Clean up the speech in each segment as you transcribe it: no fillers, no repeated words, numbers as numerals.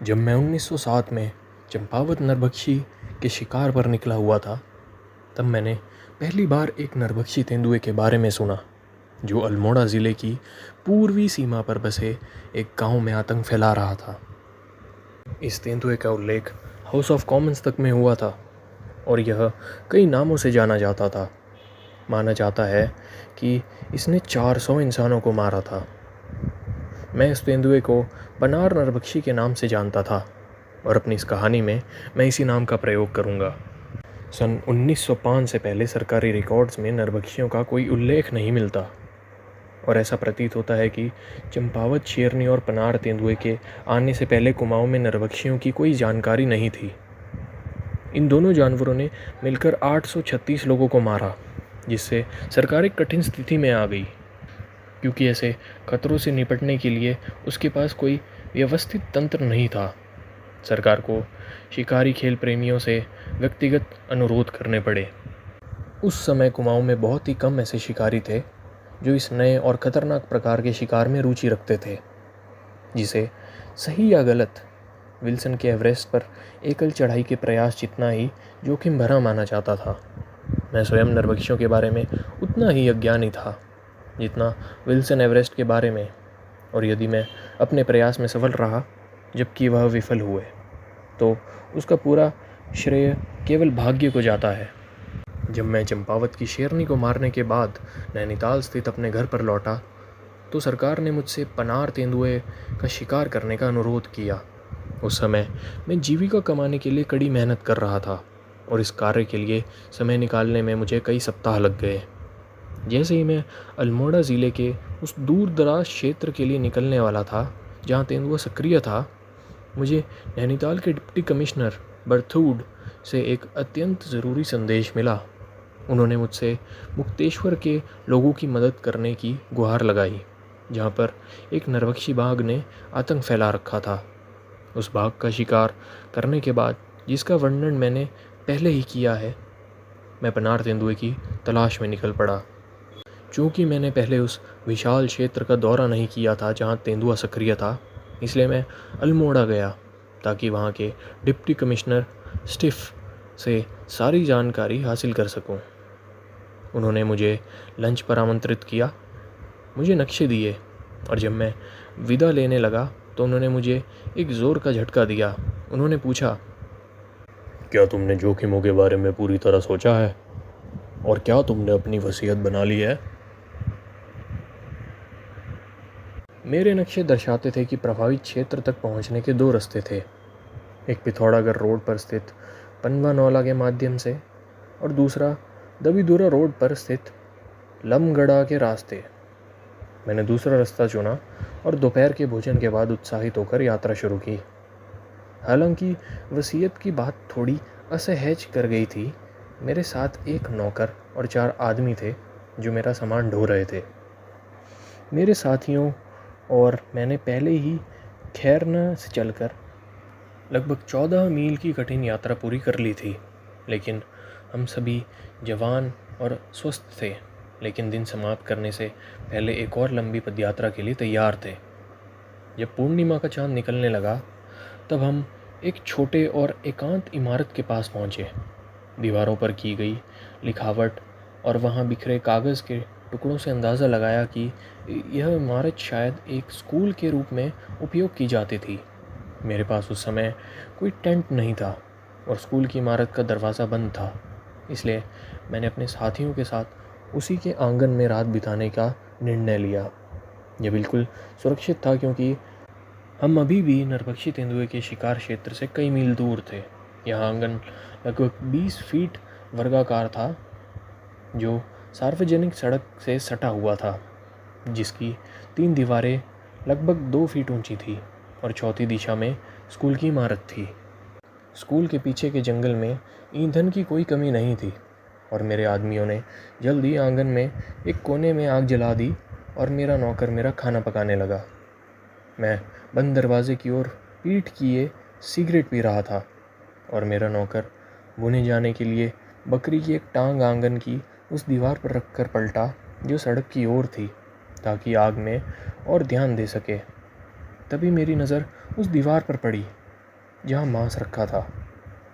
जब मैं 1907 में चंपावत नरभक्षी के शिकार पर निकला हुआ था, तब मैंने पहली बार एक नरभक्षी तेंदुए के बारे में सुना जो अल्मोड़ा ज़िले की पूर्वी सीमा पर बसे एक गांव में आतंक फैला रहा था। इस तेंदुए का उल्लेख हाउस ऑफ कॉमन्स तक में हुआ था और यह कई नामों से जाना जाता था। माना जाता है कि इसने 400 इंसानों को मारा था। मैं इस तेंदुए को पनार नरभक्षी के नाम से जानता था और अपनी इस कहानी में मैं इसी नाम का प्रयोग करूंगा। सन 1905 से पहले सरकारी रिकॉर्ड्स में नरभक्षियों का कोई उल्लेख नहीं मिलता और ऐसा प्रतीत होता है कि चंपावत, शेरनी और पनार तेंदुए के आने से पहले कुमाऊं में नरभक्षियों की कोई जानकारी नहीं थी। इन दोनों जानवरों ने मिलकर 836 लोगों को मारा, जिससे सरकार एक कठिन स्थिति में आ गई, क्योंकि ऐसे खतरों से निपटने के लिए उसके पास कोई व्यवस्थित तंत्र नहीं था। सरकार को शिकारी खेल प्रेमियों से व्यक्तिगत अनुरोध करने पड़े। उस समय कुमाऊं में बहुत ही कम ऐसे शिकारी थे जो इस नए और खतरनाक प्रकार के शिकार में रुचि रखते थे, जिसे सही या गलत विल्सन के एवरेस्ट पर एकल चढ़ाई के प्रयास जितना ही जोखिम भरा माना जाता था। मैं स्वयं नरभक्षियों के बारे में उतना ही अज्ञानी था जितना विल्सन एवरेस्ट के बारे में, और यदि मैं अपने प्रयास में सफल रहा जबकि वह विफल हुए तो उसका पूरा श्रेय केवल भाग्य को जाता है। जब मैं चंपावत की शेरनी को मारने के बाद नैनीताल स्थित अपने घर पर लौटा तो सरकार ने मुझसे पनार तेंदुए का शिकार करने का अनुरोध किया। उस समय मैं जीविका कमाने के लिए कड़ी मेहनत कर रहा था और इस कार्य के लिए समय निकालने में मुझे कई सप्ताह लग गए। जैसे ही मैं अल्मोड़ा ज़िले के उस दूर दराज क्षेत्र के लिए निकलने वाला था जहाँ तेंदुआ सक्रिय था, मुझे नैनीताल के डिप्टी कमिश्नर बर्थूड से एक अत्यंत ज़रूरी संदेश मिला। उन्होंने मुझसे मुक्तेश्वर के लोगों की मदद करने की गुहार लगाई, जहाँ पर एक नरभक्षी बाघ ने आतंक फैला रखा था। उस बाघ का शिकार करने के बाद, जिसका वर्णन मैंने पहले ही किया है, मैं पनार तेंदुए की तलाश में निकल पड़ा। चूँकि मैंने पहले उस विशाल क्षेत्र का दौरा नहीं किया था जहाँ तेंदुआ सक्रिय था, इसलिए मैं अल्मोड़ा गया ताकि वहाँ के डिप्टी कमिश्नर स्टिफ से सारी जानकारी हासिल कर सकूं। उन्होंने मुझे लंच पर आमंत्रित किया, मुझे नक्शे दिए और जब मैं विदा लेने लगा तो उन्होंने मुझे एक ज़ोर का झटका दिया। उन्होंने पूछा, क्या तुमने जोखिमों के बारे में पूरी तरह सोचा है और क्या तुमने अपनी वसीयत बना ली है? मेरे नक्शे दर्शाते थे कि प्रभावित क्षेत्र तक पहुंचने के 2 रास्ते थे, एक पिथौरागढ़ रोड पर स्थित पनवानौला के माध्यम से और दूसरा दबीदुरा रोड पर स्थित लमगढ़ा के रास्ते। मैंने दूसरा रास्ता चुना और दोपहर के भोजन के बाद उत्साहित होकर यात्रा शुरू की। हालांकि वसीयत की बात थोड़ी असहज कर गई थी। मेरे साथ एक नौकर और 4 आदमी थे जो मेरा सामान ढो रहे थे। मेरे साथियों और मैंने पहले ही खैरना से चलकर लगभग 14 मील की कठिन यात्रा पूरी कर ली थी, लेकिन हम सभी जवान और स्वस्थ थे। लेकिन दिन समाप्त करने से पहले एक और लंबी पदयात्रा के लिए तैयार थे। जब पूर्णिमा का चांद निकलने लगा तब हम एक छोटे और एकांत इमारत के पास पहुँचे। दीवारों पर की गई लिखावट और वहाँ बिखरे कागज़ के टुकड़ों से अंदाज़ा लगाया कि यह इमारत शायद एक स्कूल के रूप में उपयोग की जाती थी। मेरे पास उस समय कोई टेंट नहीं था और स्कूल की इमारत का दरवाज़ा बंद था, इसलिए मैंने अपने साथियों के साथ उसी के आंगन में रात बिताने का निर्णय लिया। यह बिल्कुल सुरक्षित था क्योंकि हम अभी भी नरभक्षी तेंदुए के शिकार क्षेत्र से कई मील दूर थे। यह आंगन लगभग 20 फीट वर्गाकार था जो सार्वजनिक सड़क से सटा हुआ था, जिसकी 3 दीवारें लगभग 2 फीट ऊंची थी और चौथी दिशा में स्कूल की इमारत थी। स्कूल के पीछे के जंगल में ईंधन की कोई कमी नहीं थी और मेरे आदमियों ने जल्द ही आंगन में एक कोने में आग जला दी और मेरा नौकर मेरा खाना पकाने लगा। मैं बंद दरवाजे की ओर पीठ किए सिगरेट पी रहा था और मेरा नौकर बुने जाने के लिए बकरी की एक टांग आंगन की उस दीवार पर रखकर पलटा जो सड़क की ओर थी, ताकि आग में और ध्यान दे सके। तभी मेरी नज़र उस दीवार पर पड़ी जहाँ मांस रखा था,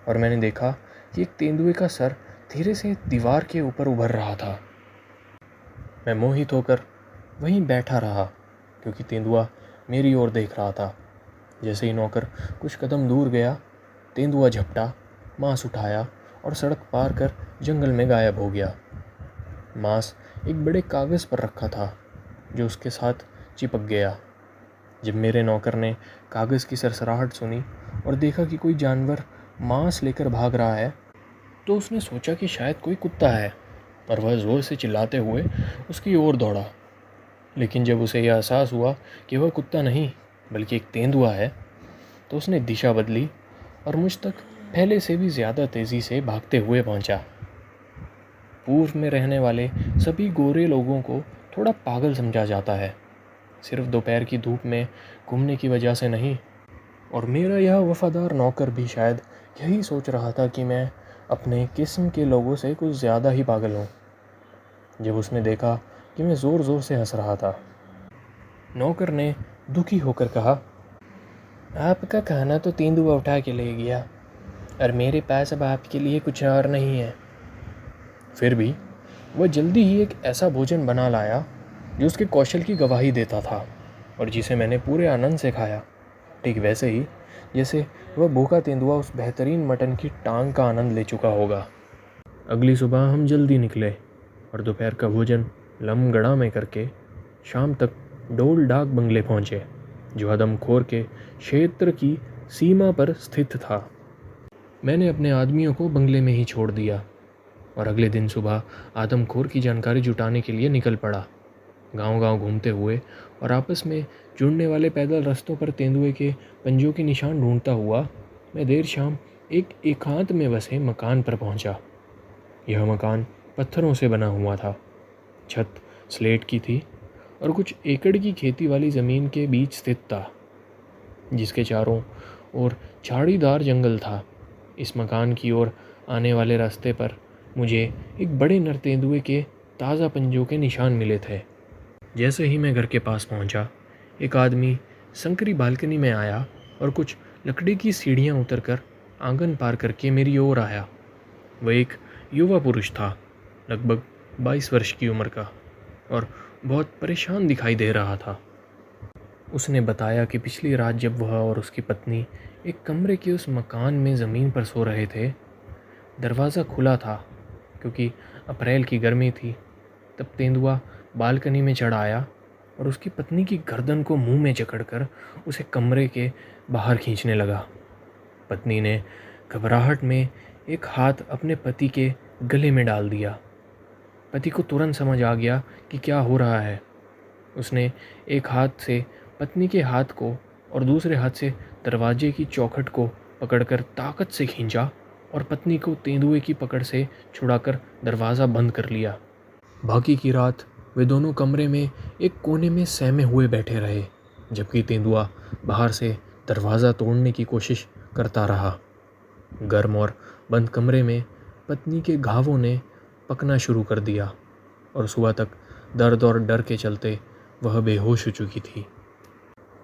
और मैंने देखा कि एक तेंदुए का सर धीरे से दीवार के ऊपर उभर रहा था। मैं मोहित होकर वहीं बैठा रहा, क्योंकि तेंदुआ मेरी ओर देख रहा था। जैसे ही नौकर कुछ कदम दूर गया, तेंदुआ झपटा, मांस उठाया और सड़क पार कर जंगल में गायब हो गया। मांस एक बड़े कागज़ पर रखा था, जो उसके साथ चिपक गया। जब मेरे नौकर ने कागज़ की सरसराहट सुनी और देखा कि कोई जानवर मांस लेकर भाग रहा है, तो उसने सोचा कि शायद कोई कुत्ता है, और वह ज़ोर से चिल्लाते हुए उसकी ओर दौड़ा। लेकिन जब उसे यह एहसास हुआ कि वह कुत्ता नहीं बल्कि एक तेंदुआ है, तो उसने दिशा बदली और मुझ तक पहले से भी ज़्यादा तेज़ी से भागते हुए पहुंचा। पूर्व में रहने वाले सभी गोरे लोगों को थोड़ा पागल समझा जाता है, सिर्फ दोपहर की धूप में घूमने की वजह से नहीं। और मेरा यह वफ़ादार नौकर भी शायद यही सोच रहा था कि मैं अपने किस्म के लोगों से कुछ ज़्यादा ही पागल हूँ। जब उसने देखा कि मैं ज़ोर ज़ोर से हंस रहा था, नौकर ने दुखी होकर कहा, आपका खाना तो तेंदुआ उठा के ले गया, और मेरे पास अब आपके लिए कुछ और नहीं है। फिर भी वह जल्दी ही एक ऐसा भोजन बना लाया जो उसके कौशल की गवाही देता था, और जिसे मैंने पूरे आनंद से खाया, ठीक वैसे ही जैसे वह भूखा तेंदुआ उस बेहतरीन मटन की टांग का आनंद ले चुका होगा। अगली सुबह हम जल्दी निकले और दोपहर का भोजन लमगड़ा में करके शाम तक डोल डाक बंगले पहुँचे, जो आदमखोर के क्षेत्र की सीमा पर स्थित था। मैंने अपने आदमियों को बंगले में ही छोड़ दिया और अगले दिन सुबह आदमखोर की जानकारी जुटाने के लिए निकल पड़ा। गांव-गांव घूमते हुए और आपस में जुड़ने वाले पैदल रास्तों पर तेंदुए के पंजों के निशान ढूंढता हुआ मैं देर शाम एक एकांत में बसे मकान पर पहुंचा। यह मकान पत्थरों से बना हुआ था, छत स्लेट की थी और कुछ एकड़ की खेती वाली ज़मीन के बीच स्थित था, जिसके चारों ओर झाड़ीदार जंगल था। इस मकान की ओर आने वाले रास्ते पर मुझे एक बड़े नर तेंदुए के ताज़ा पंजों के निशान मिले थे। जैसे ही मैं घर के पास पहुंचा, एक आदमी संकरी बालकनी में आया और कुछ लकड़ी की सीढ़ियां उतरकर आंगन पार करके मेरी ओर आया। वह एक युवा पुरुष था, लगभग 22 वर्ष की उम्र का, और बहुत परेशान दिखाई दे रहा था। उसने बताया कि पिछली रात जब वह और उसकी पत्नी एक कमरे के उस मकान में ज़मीन पर सो रहे थे, दरवाज़ा खुला था क्योंकि अप्रैल की गर्मी थी। तब तेंदुआ बालकनी में चढ़ आया और उसकी पत्नी की गर्दन को मुंह में जकड़कर उसे कमरे के बाहर खींचने लगा। पत्नी ने घबराहट में एक हाथ अपने पति के गले में डाल दिया। पति को तुरंत समझ आ गया कि क्या हो रहा है। उसने एक हाथ से पत्नी के हाथ को और दूसरे हाथ से दरवाजे की चौखट को पकड़कर ताकत से खींचा और पत्नी को तेंदुए की पकड़ से छुड़ाकर दरवाज़ा बंद कर लिया। बाकी की रात वे दोनों कमरे में एक कोने में सहमे हुए बैठे रहे, जबकि तेंदुआ बाहर से दरवाज़ा तोड़ने की कोशिश करता रहा। गर्म और बंद कमरे में पत्नी के घावों ने पकना शुरू कर दिया और सुबह तक दर्द और डर के चलते वह बेहोश हो चुकी थी।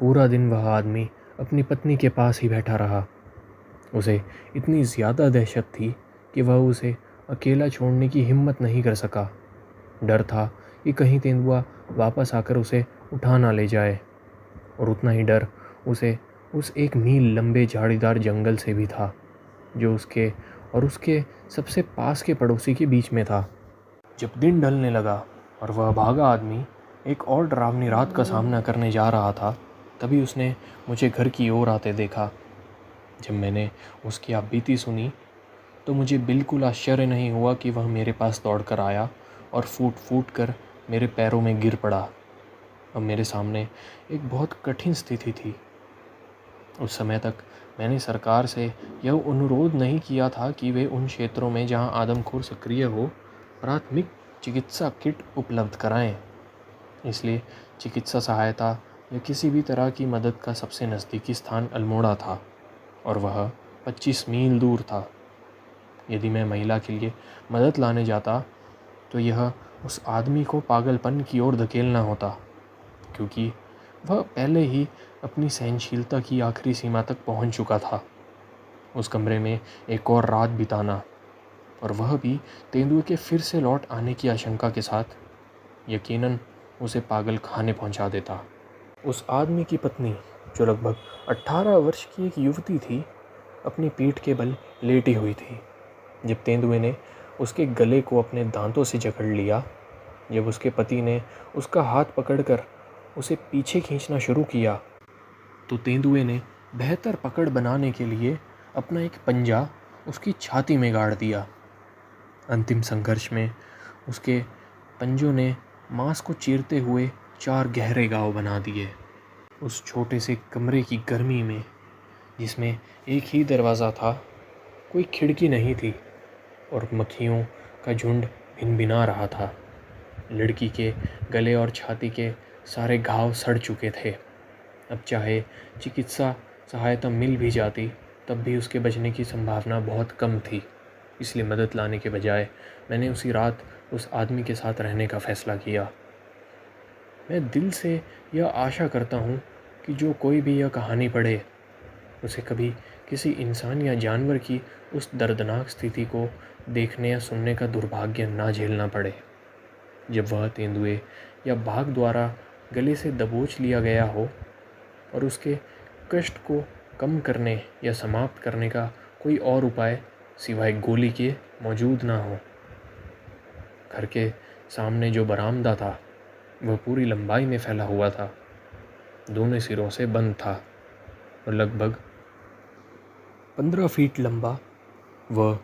पूरा दिन वह आदमी अपनी पत्नी के पास ही बैठा रहा। उसे इतनी ज़्यादा दहशत थी कि वह उसे अकेला छोड़ने की हिम्मत नहीं कर सका। डर था कि कहीं तेंदुआ वापस आकर उसे उठा ना ले जाए, और उतना ही डर उसे उस 1 मील लंबे झाड़ीदार जंगल से भी था, जो उसके और उसके सबसे पास के पड़ोसी के बीच में था। जब दिन ढलने लगा और वह भागा आदमी एक और डरावनी रात का सामना करने जा रहा था, तभी उसने मुझे घर की ओर आते देखा। जब मैंने उसकी आप बीती सुनी तो मुझे बिल्कुल आश्चर्य नहीं हुआ कि वह मेरे पास दौड़कर आया और फूट फूट कर मेरे पैरों में गिर पड़ा। अब मेरे सामने एक बहुत कठिन स्थिति थी। उस समय तक मैंने सरकार से यह अनुरोध नहीं किया था कि वे उन क्षेत्रों में जहां आदमखोर सक्रिय हो प्राथमिक चिकित्सा किट उपलब्ध कराएं। इसलिए चिकित्सा सहायता या किसी भी तरह की मदद का सबसे नज़दीकी स्थान अल्मोड़ा था, और वह 25 मील दूर था। यदि मैं महिला के लिए मदद लाने जाता तो यह उस आदमी को पागलपन की ओर धकेलना होता, क्योंकि वह पहले ही अपनी सहनशीलता की आखिरी सीमा तक पहुंच चुका था। उस कमरे में एक और रात बिताना, और वह भी तेंदुए के फिर से लौट आने की आशंका के साथ, यकीनन उसे पागल खाने पहुंचा देता। उस आदमी की पत्नी, जो लगभग 18 वर्ष की एक युवती थी, अपनी पीठ के बल लेटी हुई थी। जब तेंदुए ने उसके गले को अपने दांतों से जकड़ लिया, जब उसके पति ने उसका हाथ पकड़कर उसे पीछे खींचना शुरू किया, तो तेंदुए ने बेहतर पकड़ बनाने के लिए अपना एक पंजा उसकी छाती में गाड़ दिया। अंतिम संघर्ष में उसके पंजों ने मांस को चीरते हुए 4 गहरे घाव बना दिए। उस छोटे से कमरे की गर्मी में, जिसमें एक ही दरवाज़ा था, कोई खिड़की नहीं थी, और मक्खियों का झुंड भिनभिना रहा था। लड़की के गले और छाती के सारे घाव सड़ चुके थे। अब चाहे चिकित्सा सहायता मिल भी जाती, तब भी उसके बचने की संभावना बहुत कम थी। इसलिए मदद लाने के बजाय मैंने उसी रात उस आदमी के साथ रहने का फ़ैसला किया। मैं दिल से यह आशा करता हूँ कि जो कोई भी यह कहानी पढ़े, उसे कभी किसी इंसान या जानवर की उस दर्दनाक स्थिति को देखने या सुनने का दुर्भाग्य ना झेलना पड़े, जब वह तेंदुए या बाघ द्वारा गले से दबोच लिया गया हो और उसके कष्ट को कम करने या समाप्त करने का कोई और उपाय सिवाय गोली के मौजूद ना हो। घर के सामने जो बरामदा था, वह पूरी लंबाई में फैला हुआ था, दोनों सिरों से बंद था और लगभग 15 फीट लंबा व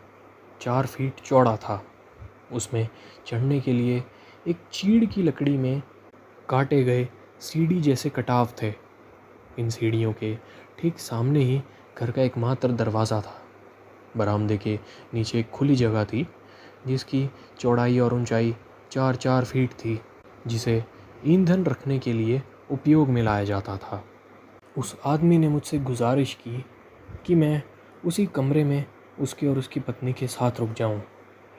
4 फीट चौड़ा था। उसमें चढ़ने के लिए एक चीड़ की लकड़ी में काटे गए सीढ़ी जैसे कटाव थे। इन सीढ़ियों के ठीक सामने ही घर का एकमात्र दरवाज़ा था। बरामदे के नीचे एक खुली जगह थी, जिसकी चौड़ाई और ऊंचाई 4-4 फीट थी, जिसे ईंधन रखने के लिए उपयोग में लाया जाता था। उस आदमी ने मुझसे गुजारिश की कि मैं उसी कमरे में उसके और उसकी पत्नी के साथ रुक जाऊं,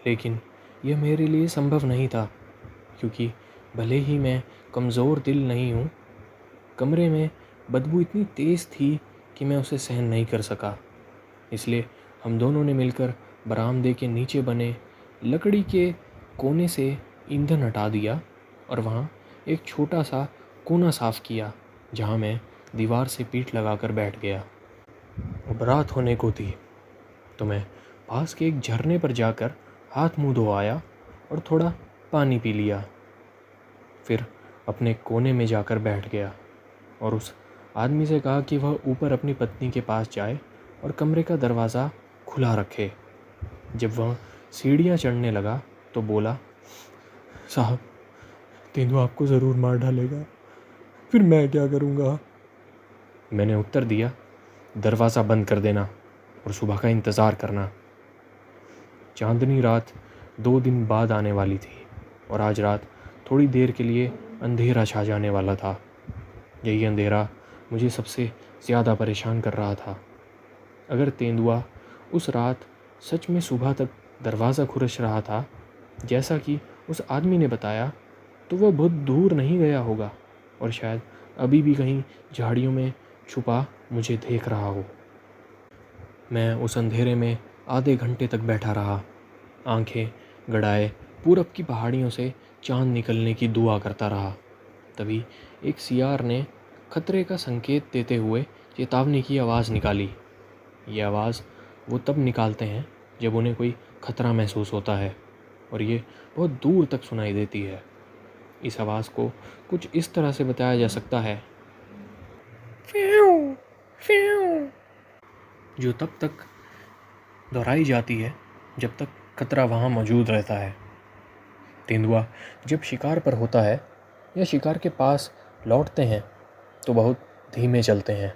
लेकिन यह मेरे लिए संभव नहीं था, क्योंकि भले ही मैं कमज़ोर दिल नहीं हूँ, कमरे में बदबू इतनी तेज़ थी कि मैं उसे सहन नहीं कर सका। इसलिए हम दोनों ने मिलकर बरामदे के नीचे बने लकड़ी के कोने से ईंधन हटा दिया और वहाँ एक छोटा सा कोना साफ़ किया, जहाँ मैं दीवार से पीठ लगाकर बैठ गया। अब रात होने को थी, तो मैं पास के एक झरने पर जाकर हाथ मुंह धो आया और थोड़ा पानी पी लिया। फिर अपने कोने में जाकर बैठ गया और उस आदमी से कहा कि वह ऊपर अपनी पत्नी के पास जाए और कमरे का दरवाज़ा खुला रखे। जब वह सीढ़ियाँ चढ़ने लगा तो बोला, साहब, तेंदुआ आपको ज़रूर मार डालेगा, फिर मैं क्या करूँगा? मैंने उत्तर दिया, दरवाज़ा बंद कर देना और सुबह का इंतज़ार करना। चांदनी रात 2 दिन बाद आने वाली थी और आज रात थोड़ी देर के लिए अंधेरा छा जाने वाला था। यही अंधेरा मुझे सबसे ज़्यादा परेशान कर रहा था। अगर तेंदुआ उस रात सच में सुबह तक दरवाज़ा खुरच रहा था, जैसा कि उस आदमी ने बताया, तो वह बहुत दूर नहीं गया होगा और शायद अभी भी कहीं झाड़ियों में छुपा मुझे देख रहा हो। मैं उस अंधेरे में आधे घंटे तक बैठा रहा, आंखें गड़ाए पूरब की पहाड़ियों से चांद निकलने की दुआ करता रहा। तभी एक सियार ने खतरे का संकेत देते हुए चेतावनी की आवाज़ निकाली। ये आवाज़ वो तब निकालते हैं जब उन्हें कोई खतरा महसूस होता है, और ये बहुत दूर तक सुनाई देती है। इस आवाज़ को कुछ इस तरह से बताया जा सकता है, फ्याऊ फ्याऊ, जो तब तक दोहराई जाती है जब तक खतरा वहाँ मौजूद रहता है। तेंदुआ जब शिकार पर होता है या शिकार के पास लौटते हैं तो बहुत धीमे चलते हैं।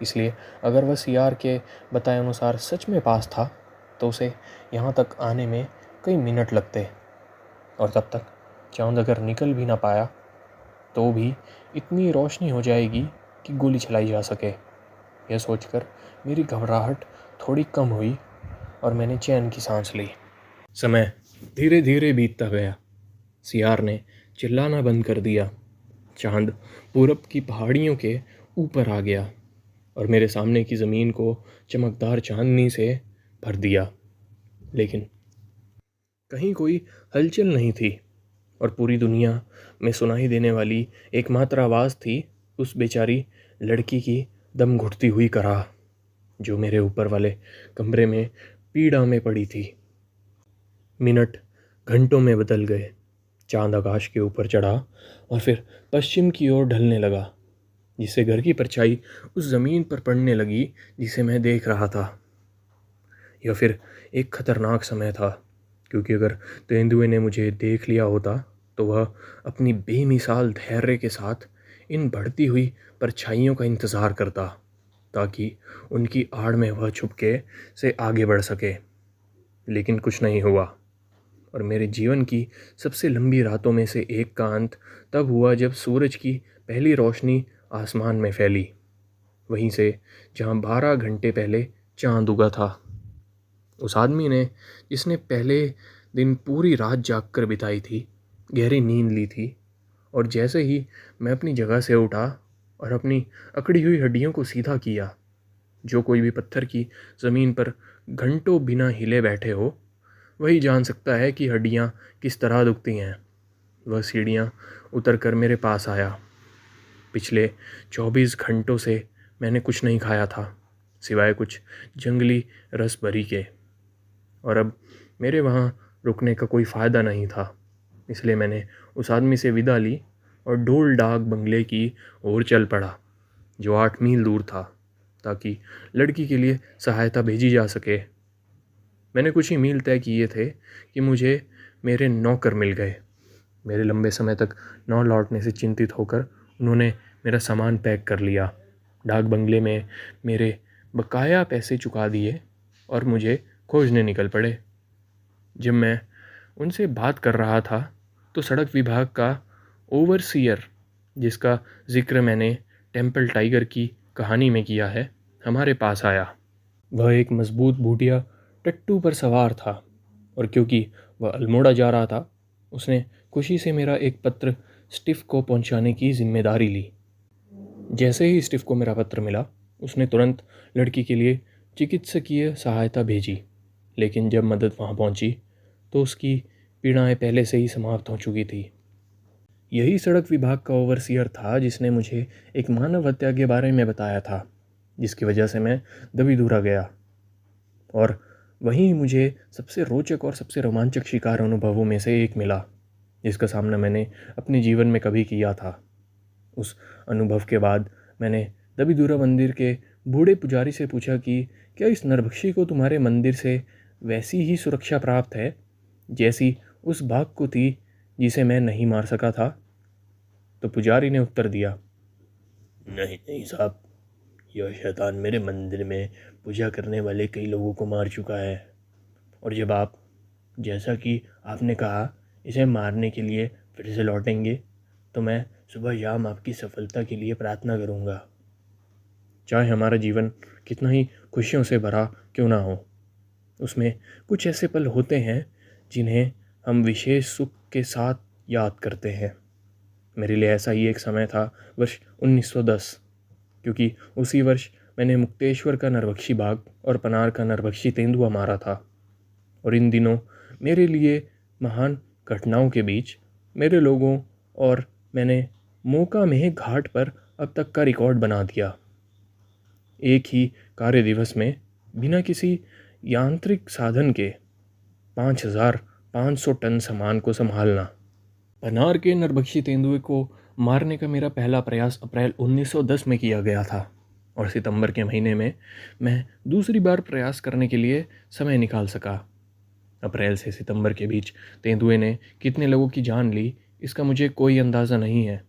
इसलिए अगर वह सियार के बताए अनुसार सच में पास था, तो उसे यहाँ तक आने में कई मिनट लगते, और तब तक चांद अगर निकल भी ना पाया तो भी इतनी रोशनी हो जाएगी कि गोली चलाई जा सके। यह सोचकर मेरी घबराहट थोड़ी कम हुई और मैंने चैन की सांस ली। समय धीरे धीरे बीतता गया। सियार ने चिल्लाना बंद कर दिया। चांद पूरब की पहाड़ियों के ऊपर आ गया और मेरे सामने की ज़मीन को चमकदार चांदनी से भर दिया। लेकिन कहीं कोई हलचल नहीं थी और पूरी दुनिया में सुनाई देने वाली एकमात्र आवाज़ थी उस बेचारी लड़की की दम घुटती हुई कराह, जो मेरे ऊपर वाले कमरे में पीड़ा में पड़ी थी। मिनट घंटों में बदल गए। चांद आकाश के ऊपर चढ़ा और फिर पश्चिम की ओर ढलने लगा, जिससे घर की परछाई उस ज़मीन पर पड़ने लगी जिसे मैं देख रहा था। यह फिर एक खतरनाक समय था, क्योंकि अगर तेंदुए ने मुझे देख लिया होता तो वह अपनी बेमिसाल धैर्य के साथ इन बढ़ती हुई परछाइयों का इंतज़ार करता, ताकि उनकी आड़ में वह छुपके से आगे बढ़ सके। लेकिन कुछ नहीं हुआ, और मेरे जीवन की सबसे लंबी रातों में से एक का अंत तब हुआ जब सूरज की पहली रोशनी आसमान में फैली, वहीं से जहां 12 घंटे पहले चांद उगा था। उस आदमी ने, जिसने पहले दिन पूरी रात जागकर बिताई थी, गहरी नींद ली थी, और जैसे ही मैं अपनी जगह से उठा और अपनी अकड़ी हुई हड्डियों को सीधा किया, जो कोई भी पत्थर की ज़मीन पर घंटों बिना हिले बैठे हो वही जान सकता है कि हड्डियाँ किस तरह दुखती हैं। वह सीढ़ियाँ उतर कर मेरे पास आया। पिछले 24 घंटों से मैंने कुछ नहीं खाया था, सिवाय कुछ जंगली रसभरी के, और अब मेरे वहाँ रुकने का कोई फ़ायदा नहीं था। इसलिए मैंने उस आदमी से विदा ली और ढोल डाक बंगले की ओर चल पड़ा, जो 8 मील दूर था, ताकि लड़की के लिए सहायता भेजी जा सके। मैंने कुछ ही मील तय किए थे कि मुझे मेरे नौकर मिल गए। मेरे लंबे समय तक न लौटने से चिंतित होकर उन्होंने मेरा सामान पैक कर लिया, डाक बंगले में मेरे बकाया पैसे चुका दिए और मुझे खोजने निकल पड़े। जब मैं उनसे बात कर रहा था तो सड़क विभाग का ओवरसीयर, जिसका जिक्र मैंने टेम्पल टाइगर की कहानी में किया है, हमारे पास आया। वह एक मजबूत बूढ़िया टट्टू पर सवार था, और क्योंकि वह अल्मोड़ा जा रहा था, उसने खुशी से मेरा एक पत्र स्टिफ को पहुंचाने की जिम्मेदारी ली। जैसे ही स्टिफ को मेरा पत्र मिला, उसने तुरंत लड़की के लिए चिकित्सकीय सहायता भेजी। लेकिन जब मदद वहां पहुंची तो उसकी पीड़ाएं पहले से ही समाप्त हो चुकी थी। यही सड़क विभाग का ओवरसीयर था जिसने मुझे एक मानव हत्या के बारे में बताया था, जिसकी वजह से मैं दबी दूरा गया। और वहीं मुझे सबसे रोचक और सबसे रोमांचक शिकार अनुभवों में से एक मिला, जिसका सामना मैंने अपने जीवन में कभी किया था। उस अनुभव के बाद मैंने दबीदूरा मंदिर के बूढ़े पुजारी से पूछा कि क्या इस नरभक्षी को तुम्हारे मंदिर से वैसी ही सुरक्षा प्राप्त है जैसी उस बाघ को थी जिसे मैं नहीं मार सका था? तो पुजारी ने उत्तर दिया, नहीं नहीं साहब, यह शैतान मेरे मंदिर में पूजा करने वाले कई लोगों को मार चुका है, और जब आप, जैसा कि आपने कहा, इसे मारने के लिए फिर से लौटेंगे तो मैं सुबह शाम आपकी सफलता के लिए प्रार्थना करूंगा। चाहे हमारा जीवन कितना ही खुशियों से भरा क्यों ना हो, उसमें कुछ ऐसे पल होते हैं जिन्हें हम विशेष सुख के साथ याद करते हैं। मेरे लिए ऐसा ही एक समय था, वर्ष 1910, क्योंकि उसी वर्ष मैंने मुक्तेश्वर का नरभक्षी बाघ और पनार का नरभक्षी तेंदुआ मारा था। और इन दिनों मेरे लिए महान घटनाओं के बीच मेरे लोगों और मैंने मौका में घाट पर अब तक का रिकॉर्ड बना दिया। एक ही कार्य दिवस में बिना किसी यांत्रिक साधन के 5,500 टन सामान को संभालना। पनार के नरभक्षी तेंदुए को मारने का मेरा पहला प्रयास अप्रैल 1910 में किया गया था, और सितंबर के महीने में मैं दूसरी बार प्रयास करने के लिए समय निकाल सका। अप्रैल से सितंबर के बीच तेंदुए ने कितने लोगों की जान ली, इसका मुझे कोई अंदाज़ा नहीं है,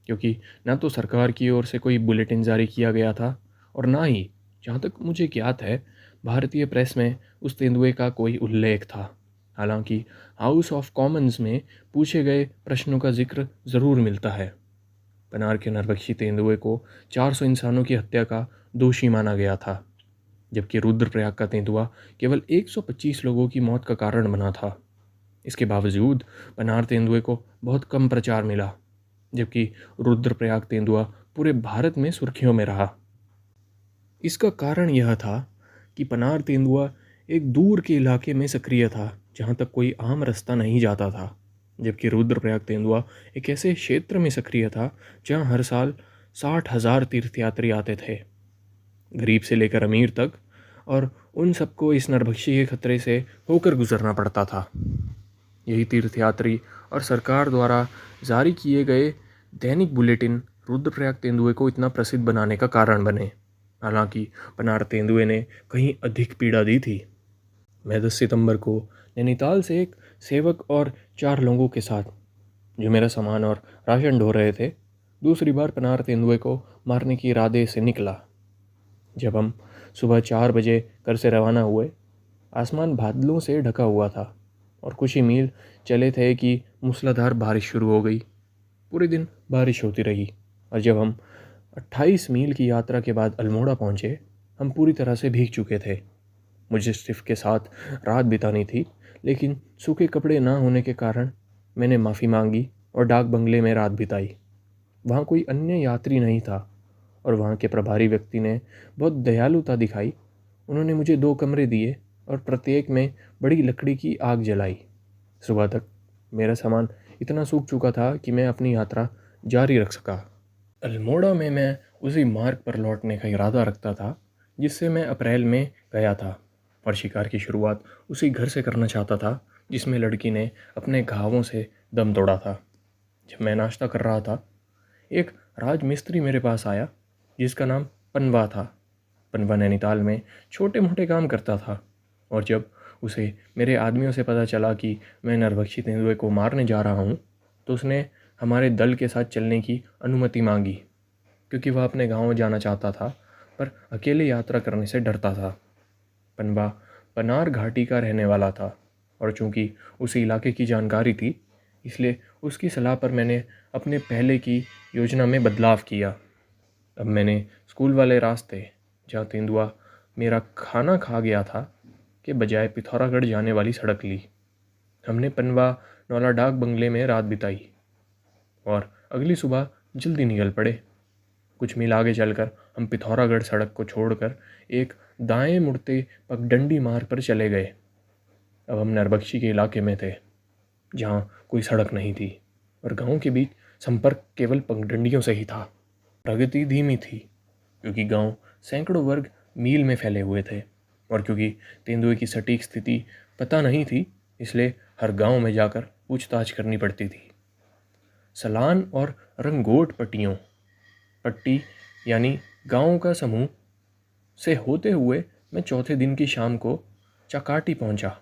क्योंकि ना तो सरकार की ओर से कोई बुलेटिन जारी किया गया था, और ना ही, जहाँ तक मुझे ज्ञात है, भारतीय प्रेस में उस तेंदुए का कोई उल्लेख था। हालांकि हाउस ऑफ कॉमन्स में पूछे गए प्रश्नों का जिक्र ज़रूर मिलता है। पनार के नरभक्षी तेंदुए को 400 इंसानों की हत्या का दोषी माना गया था, जबकि रुद्रप्रयाग का तेंदुआ केवल 125 लोगों की मौत का कारण बना था। इसके बावजूद पनार तेंदुए को बहुत कम प्रचार मिला, जबकि रुद्रप्रयाग तेंदुआ पूरे भारत में सुर्खियों में रहा। इसका कारण यह था कि पनार तेंदुआ एक दूर के इलाके में सक्रिय था जहाँ तक कोई आम रास्ता नहीं जाता था, जबकि रुद्रप्रयाग तेंदुआ एक ऐसे क्षेत्र में सक्रिय था जहाँ हर साल 60,000 तीर्थयात्री आते थे, गरीब से लेकर अमीर तक, और उन सबको इस नरभक्षी के खतरे से होकर गुजरना पड़ता था। यही तीर्थयात्री और सरकार द्वारा जारी किए गए दैनिक बुलेटिन रुद्रप्रयाग तेंदुए को इतना प्रसिद्ध बनाने का कारण बने। हालांकि पनार तेंदुए ने कहीं अधिक पीड़ा दी थी। मैं 10 सितंबर को नैनीताल से एक सेवक और 4 लोगों के साथ, जो मेरा सामान और राशन ढो रहे थे, दूसरी बार पनार तेंदुए को मारने के इरादे से निकला। जब हम सुबह 4 बजे घर से रवाना हुए, आसमान बादलों से ढका हुआ था और कुछ ही मील चले थे कि मूसलाधार बारिश शुरू हो गई। पूरे दिन बारिश होती रही और जब हम 28 मील की यात्रा के बाद अल्मोड़ा पहुँचे, हम पूरी तरह से भीग चुके थे। मुझे सिर्फ के साथ रात बितानी थी, लेकिन सूखे कपड़े ना होने के कारण मैंने माफ़ी मांगी और डाक बंगले में रात बिताई। वहाँ कोई अन्य यात्री नहीं था और वहाँ के प्रभारी व्यक्ति ने बहुत दयालुता दिखाई। उन्होंने मुझे 2 कमरे दिए और प्रत्येक में बड़ी लकड़ी की आग जलाई। सुबह तक मेरा सामान इतना सूख चुका था कि मैं अपनी यात्रा जारी रख सका। अल्मोड़ा में मैं उसी मार्ग पर लौटने का इरादा रखता था जिससे मैं अप्रैल में गया था, और शिकार की शुरुआत उसी घर से करना चाहता था जिसमें लड़की ने अपने घावों से दम तोड़ा था। जब मैं नाश्ता कर रहा था, एक राजमिस्त्री मेरे पास आया जिसका नाम पनवा था। पनवा नैनीताल में छोटे मोटे काम करता था, और जब उसे मेरे आदमियों से पता चला कि मैं नरभक्षी तेंदुए को मारने जा रहा हूँ, तो उसने हमारे दल के साथ चलने की अनुमति मांगी, क्योंकि वह अपने गांव जाना चाहता था पर अकेले यात्रा करने से डरता था। पनवा पनार घाटी का रहने वाला था और चूंकि उसी इलाके की जानकारी थी, इसलिए उसकी सलाह पर मैंने अपने पहले की योजना में बदलाव किया। अब मैंने स्कूल वाले रास्ते, जहाँ तेंदुआ मेरा खाना खा गया था, के बजाय पिथौरागढ़ जाने वाली सड़क ली। हमने पनवा नौला डाक बंगले में रात बिताई और अगली सुबह जल्दी निकल पड़े। कुछ मील आगे चलकर हम पिथौरागढ़ सड़क को छोड़कर एक दाएं मुड़ते पगडंडी मार्ग पर चले गए। अब हम नरबख्शी के इलाके में थे, जहाँ कोई सड़क नहीं थी और गांव के बीच संपर्क केवल पगडंडियों से ही था। प्रगति धीमी थी क्योंकि गांव सैकड़ों वर्ग मील में फैले हुए थे, और क्योंकि तेंदुए की सटीक स्थिति पता नहीं थी, इसलिए हर गांव में जाकर पूछताछ करनी पड़ती थी। सलान और रंगोट पट्टी यानी गांव का समूह से होते हुए मैं चौथे दिन की शाम को चाकाटी पहुंचा,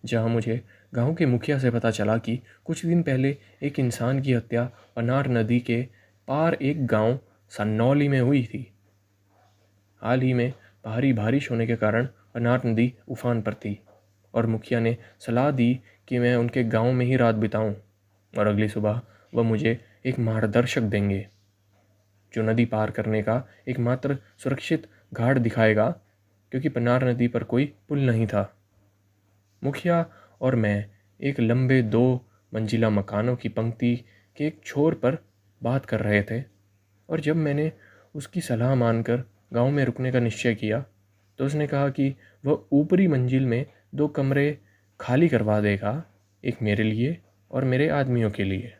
जहां मुझे गांव के मुखिया से पता चला कि कुछ दिन पहले एक इंसान की हत्या पनार नदी के पार एक गांव सन्नौली में हुई थी। हाल ही में भारी बारिश होने के कारण पनार नदी उफान पर थी और मुखिया ने सलाह दी कि मैं उनके गांव में ही रात बिताऊं और अगली सुबह वह मुझे एक मार्गदर्शक देंगे जो नदी पार करने का एकमात्र सुरक्षित घाट दिखाएगा, क्योंकि पनार नदी पर कोई पुल नहीं था। मुखिया और मैं एक लंबे 2 मंजिला मकानों की पंक्ति के एक छोर पर बात कर रहे थे, और जब मैंने उसकी सलाह मानकर गांव में रुकने का निश्चय किया तो उसने कहा कि वह ऊपरी मंजिल में 2 कमरे खाली करवा देगा, एक मेरे लिए और मेरे आदमियों के लिए।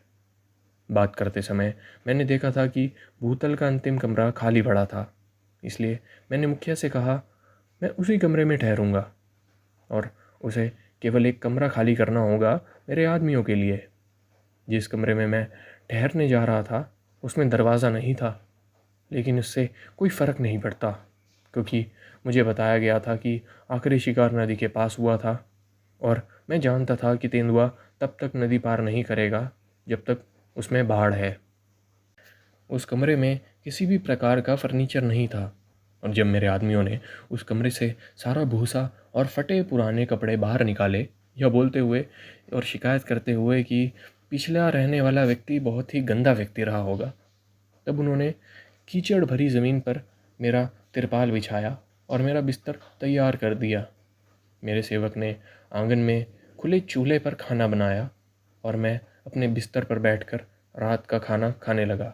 बात करते समय मैंने देखा था कि भूतल का अंतिम कमरा खाली पड़ा था, इसलिए मैंने मुखिया से कहा मैं उसी कमरे में ठहरूंगा और उसे केवल एक कमरा खाली करना होगा मेरे आदमियों के लिए। जिस कमरे में मैं ठहरने जा रहा था उसमें दरवाज़ा नहीं था, लेकिन उससे कोई फ़र्क नहीं पड़ता क्योंकि मुझे बताया गया था कि आखिरी शिकार नदी के पास हुआ था और मैं जानता था कि तेंदुआ तब तक नदी पार नहीं करेगा जब तक उसमें बाढ़ है। उस कमरे में किसी भी प्रकार का फर्नीचर नहीं था, और जब मेरे आदमियों ने उस कमरे से सारा भूसा और फटे पुराने कपड़े बाहर निकाले, यह बोलते हुए और शिकायत करते हुए कि पिछला रहने वाला व्यक्ति बहुत ही गंदा व्यक्ति रहा होगा, तब उन्होंने कीचड़ भरी ज़मीन पर मेरा तिरपाल बिछाया और मेरा बिस्तर तैयार कर दिया। मेरे सेवक ने आंगन में खुले चूल्हे पर खाना बनाया और मैं अपने बिस्तर पर बैठकर रात का खाना खाने लगा।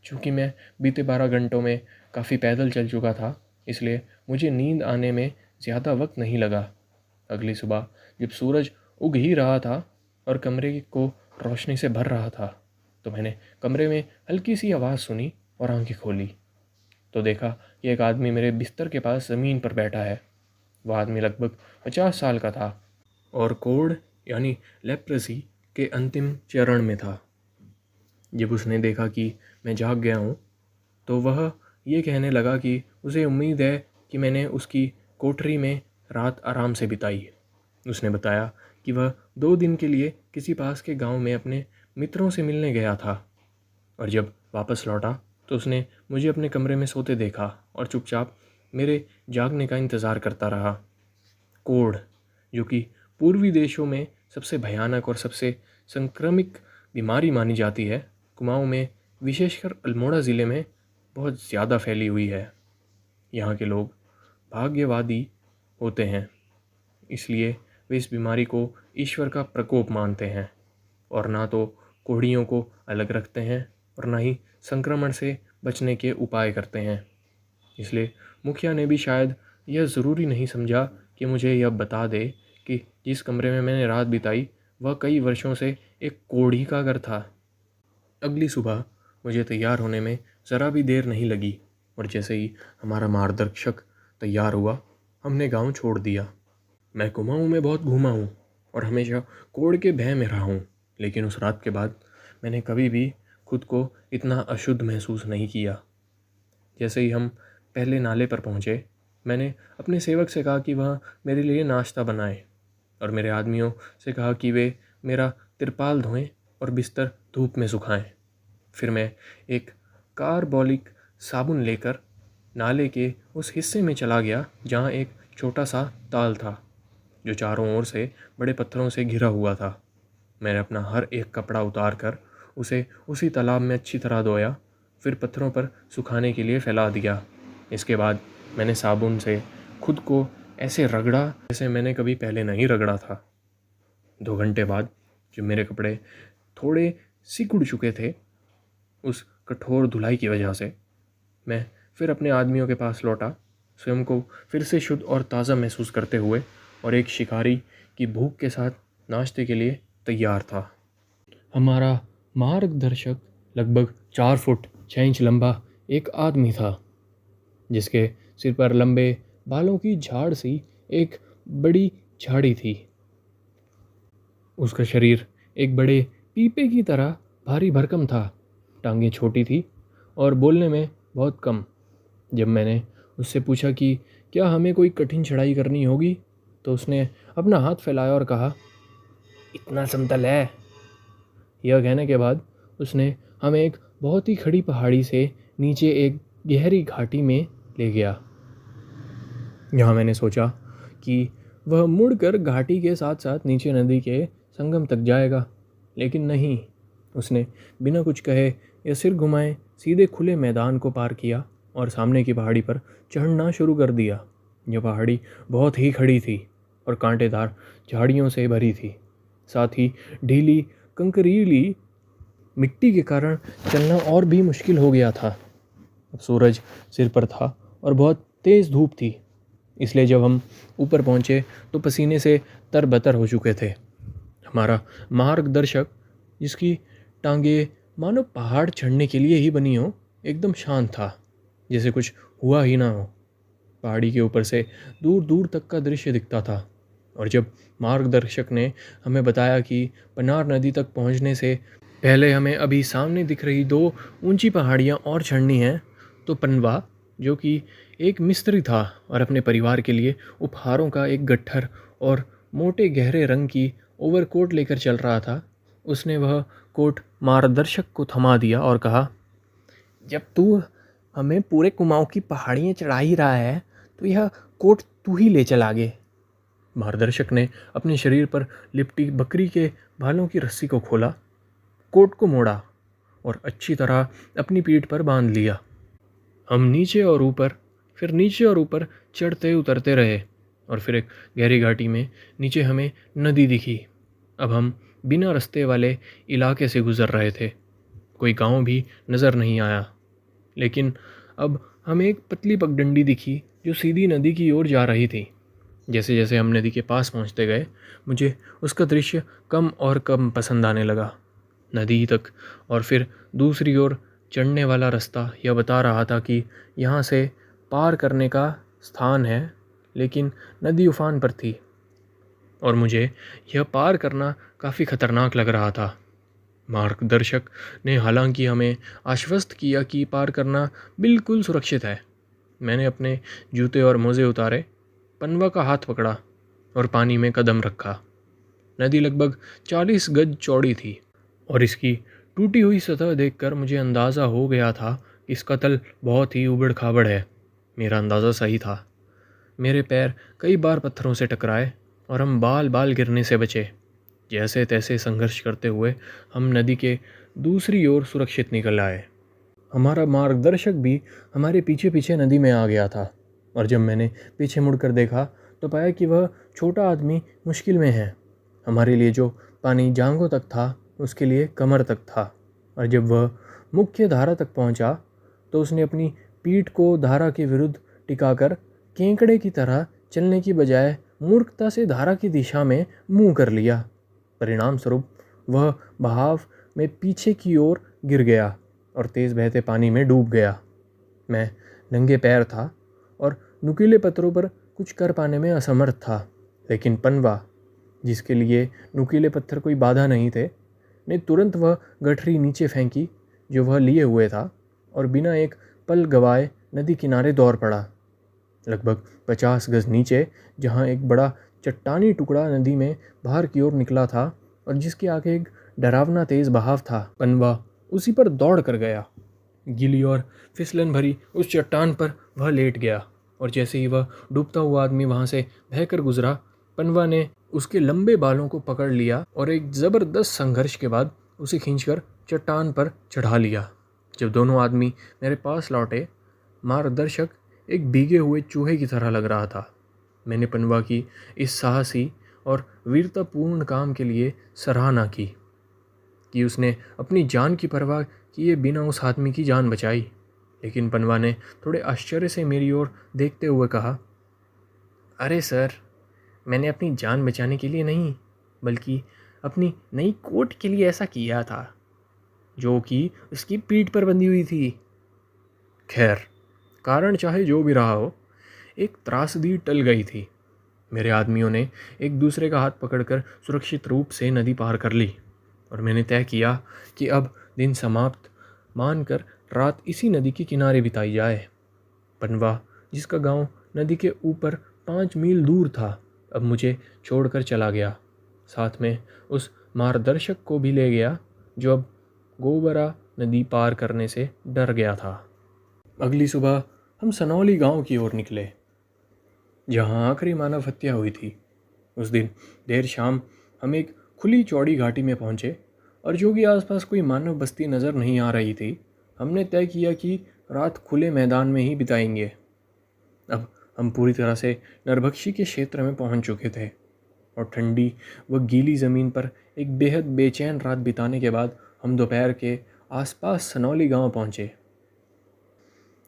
चूँकि मैं बीते 12 घंटों में काफ़ी पैदल चल चुका था, इसलिए मुझे नींद आने में ज़्यादा वक्त नहीं लगा। अगली सुबह जब सूरज उग ही रहा था और कमरे को रोशनी से भर रहा था, तो मैंने कमरे में हल्की सी आवाज़ सुनी और आंखें खोली तो देखा कि एक आदमी मेरे बिस्तर के पास ज़मीन पर बैठा है। वह आदमी लगभग 50 साल का था और कोढ़ यानी लेप्रेसी के अंतिम चरण में था। जब उसने देखा कि मैं जाग गया हूँ, तो वह ये कहने लगा कि उसे उम्मीद है कि मैंने उसकी कोठरी में रात आराम से बिताई। उसने बताया कि वह 2 दिन के लिए किसी पास के गांव में अपने मित्रों से मिलने गया था और जब वापस लौटा तो उसने मुझे अपने कमरे में सोते देखा और चुपचाप मेरे जागने का इंतज़ार करता रहा। कोढ़, जो कि पूर्वी देशों में सबसे भयानक और सबसे संक्रामक बीमारी मानी जाती है, कुमाऊं में, विशेषकर अल्मोड़ा ज़िले में बहुत ज़्यादा फैली हुई है। यहाँ के लोग भाग्यवादी होते हैं, इसलिए वे इस बीमारी को ईश्वर का प्रकोप मानते हैं और ना तो कोढ़ियों को अलग रखते हैं और ना ही संक्रमण से बचने के उपाय करते हैं। इसलिए मुखिया ने भी शायद यह ज़रूरी नहीं समझा कि मुझे यह बता दे कि जिस कमरे में मैंने रात बिताई वह कई वर्षों से एक कोढ़ी का घर था। अगली सुबह मुझे तैयार होने में ज़रा भी देर नहीं लगी और जैसे ही हमारा मार्गदर्शक तैयार हुआ, हमने गांव छोड़ दिया। मैं कुमाऊं में बहुत घूमा हूँ और हमेशा कोढ़ के भय में रहा हूँ, लेकिन उस रात के बाद मैंने कभी भी खुद को इतना अशुद्ध महसूस नहीं किया। जैसे ही हम पहले नाले पर पहुँचे, मैंने अपने सेवक से कहा कि वह मेरे लिए नाश्ता बनाए और मेरे आदमियों से कहा कि वे मेरा तिरपाल धोएं और बिस्तर धूप में सुखाएं। फिर मैं एक कार्बोलिक साबुन लेकर नाले के उस हिस्से में चला गया जहाँ एक छोटा सा ताल था जो चारों ओर से बड़े पत्थरों से घिरा हुआ था। मैंने अपना हर एक कपड़ा उतार कर उसे उसी तालाब में अच्छी तरह धोया, फिर पत्थरों पर सुखाने के लिए फैला दिया। इसके बाद मैंने साबुन से खुद को ऐसे रगड़ा जैसे मैंने कभी पहले नहीं रगड़ा था। 2 घंटे बाद जब मेरे कपड़े थोड़े सिकुड़ चुके थे उस कठोर धुलाई की वजह से, मैं फिर अपने आदमियों के पास लौटा, स्वयं को फिर से शुद्ध और ताज़ा महसूस करते हुए और एक शिकारी की भूख के साथ नाश्ते के लिए तैयार था। हमारा मार्गदर्शक लगभग 4 फुट 6 इंच लंबा एक आदमी था, जिसके सिर पर लंबे बालों की झाड़ सी एक बड़ी झाड़ी थी। उसका शरीर एक बड़े पीपे की तरह भारी भरकम था, टांगें छोटी थी और बोलने में बहुत कम। जब मैंने उससे पूछा कि क्या हमें कोई कठिन चढ़ाई करनी होगी, तो उसने अपना हाथ फैलाया और कहा, इतना समतल है। यह कहने के बाद उसने हमें एक बहुत ही खड़ी पहाड़ी से नीचे एक गहरी घाटी में ले गया। यहाँ मैंने सोचा कि वह मुड़कर घाटी के साथ साथ नीचे नदी के संगम तक जाएगा, लेकिन नहीं। उसने बिना कुछ कहे या सिर घुमाए सीधे खुले मैदान को पार किया और सामने की पहाड़ी पर चढ़ना शुरू कर दिया। यह पहाड़ी बहुत ही खड़ी थी और कांटेदार झाड़ियों से भरी थी, साथ ही ढीली कंकरीली मिट्टी के कारण चलना और भी मुश्किल हो गया था। अब सूरज सिर पर था और बहुत तेज़ धूप थी, इसलिए जब हम ऊपर पहुँचे तो पसीने से तरबतर हो चुके थे। हमारा मार्गदर्शक, जिसकी टांगें मानो पहाड़ चढ़ने के लिए ही बनी हो, एकदम शांत था, जैसे कुछ हुआ ही ना हो। पहाड़ी के ऊपर से दूर दूर तक का दृश्य दिखता था और जब मार्गदर्शक ने हमें बताया कि पनार नदी तक पहुंचने से पहले हमें अभी सामने दिख रही 2 ऊंची पहाड़ियां और चढ़नी हैं, तो पनवा, जो कि एक मिस्त्री था और अपने परिवार के लिए उपहारों का एक गट्ठर और मोटे गहरे रंग की ओवरकोट लेकर चल रहा था, उसने वह कोट मार्गदर्शक को थमा दिया और कहा, जब तू हमें पूरे कुमाऊं की पहाड़ियाँ चढ़ा ही रहा है तो यह कोट तू ही ले चल आगे। मार्गदर्शक ने अपने शरीर पर लिपटी बकरी के बालों की रस्सी को खोला, कोट को मोड़ा और अच्छी तरह अपनी पीठ पर बांध लिया। हम नीचे और ऊपर, फिर नीचे और ऊपर चढ़ते उतरते रहे और फिर एक गहरी घाटी में नीचे हमें नदी दिखी। अब हम बिना रास्ते वाले इलाके से गुजर रहे थे। कोई गांव भी नज़र नहीं आया, लेकिन अब हमें एक पतली पगडंडी दिखी जो सीधी नदी की ओर जा रही थी। जैसे जैसे हम नदी के पास पहुंचते गए, मुझे उसका दृश्य कम और कम पसंद आने लगा। नदी तक और फिर दूसरी ओर चढ़ने वाला रास्ता यह बता रहा था कि यहाँ से पार करने का स्थान है, लेकिन नदी उफान पर थी और मुझे यह पार करना काफ़ी खतरनाक लग रहा था। मार्गदर्शक ने हालांकि हमें आश्वस्त किया कि पार करना बिल्कुल सुरक्षित है। मैंने अपने जूते और मोजे उतारे, पनवा का हाथ पकड़ा और पानी में कदम रखा। नदी लगभग 40 गज चौड़ी थी और इसकी टूटी हुई सतह देखकर मुझे अंदाज़ा हो गया था कि इसका तल बहुत ही उबड़ खाबड़ है। मेरा अंदाज़ा सही था। मेरे पैर कई बार पत्थरों से टकराए और हम बाल बाल गिरने से बचे। जैसे तैसे संघर्ष करते हुए हम नदी के दूसरी ओर सुरक्षित निकल आए। हमारा मार्गदर्शक भी हमारे पीछे पीछे नदी में आ गया था और जब मैंने पीछे मुड़कर देखा तो पाया कि वह छोटा आदमी मुश्किल में है। हमारे लिए जो पानी जांघों तक था, उसके लिए कमर तक था। और जब वह मुख्य धारा तक पहुंचा तो उसने अपनी पीठ को धारा के विरुद्ध टिकाकर केंकड़े की तरह चलने की बजाय मूर्खता से धारा की दिशा में मुंह कर लिया। परिणाम स्वरूप वह बहाव में पीछे की ओर गिर गया और तेज़ बहते पानी में डूब गया। मैं नंगे पैर था और नुकीले पत्थरों पर कुछ कर पाने में असमर्थ था, लेकिन पनवा, जिसके लिए नुकीले पत्थर कोई बाधा नहीं थे, ने तुरंत वह गठरी नीचे फेंकी जो वह लिए हुए था और बिना एक पल गवाए नदी किनारे दौड़ पड़ा। लगभग 50 गज नीचे, जहाँ एक बड़ा चट्टानी टुकड़ा नदी में बाहर की ओर निकला था और जिसके आगे एक डरावना तेज बहाव था, पनवा उसी पर दौड़ कर गया। गीली और फिसलन भरी उस चट्टान पर वह लेट गया और जैसे ही वह डूबता हुआ आदमी वहाँ से बहकर गुजरा, पनवा ने उसके लंबे बालों को पकड़ लिया और एक ज़बरदस्त संघर्ष के बाद उसे खींचकर चट्टान पर चढ़ा लिया। जब दोनों आदमी मेरे पास लौटे, मार्गदर्शक एक भीगे हुए चूहे की तरह लग रहा था। मैंने पनवा की इस साहसी और वीरतापूर्ण काम के लिए सराहना की कि उसने अपनी जान की परवाह किए बिना उस आदमी की जान बचाई। लेकिन पनवा ने थोड़े आश्चर्य से मेरी ओर देखते हुए कहा, अरे सर, मैंने अपनी जान बचाने के लिए नहीं, बल्कि अपनी नई कोट के लिए ऐसा किया था, जो कि उसकी पीठ पर बंधी हुई थी। खैर, कारण चाहे जो भी रहा हो, एक त्रासदी टल गई थी। मेरे आदमियों ने एक दूसरे का हाथ पकड़कर सुरक्षित रूप से नदी पार कर ली और मैंने तय किया कि अब दिन समाप्त मानकर रात इसी नदी के किनारे बिताई जाए। पनवा, जिसका गांव नदी के ऊपर 5 मील दूर था, अब मुझे छोड़कर चला गया। साथ में उस मार्गदर्शक को भी ले गया जो अब गोबरा नदी पार करने से डर गया था। अगली सुबह हम सनौली गांव की ओर निकले, जहां आखिरी मानव हत्या हुई थी। उस दिन देर शाम हम एक खुली चौड़ी घाटी में पहुंचे और जो कि आसपास कोई मानव बस्ती नज़र नहीं आ रही थी, हमने तय किया कि रात खुले मैदान में ही बिताएंगे। अब हम पूरी तरह से नरभक्षी के क्षेत्र में पहुंच चुके थे और ठंडी व गीली ज़मीन पर एक बेहद बेचैन रात बिताने के बाद हम दोपहर के आसपास सनौली गांव पहुंचे।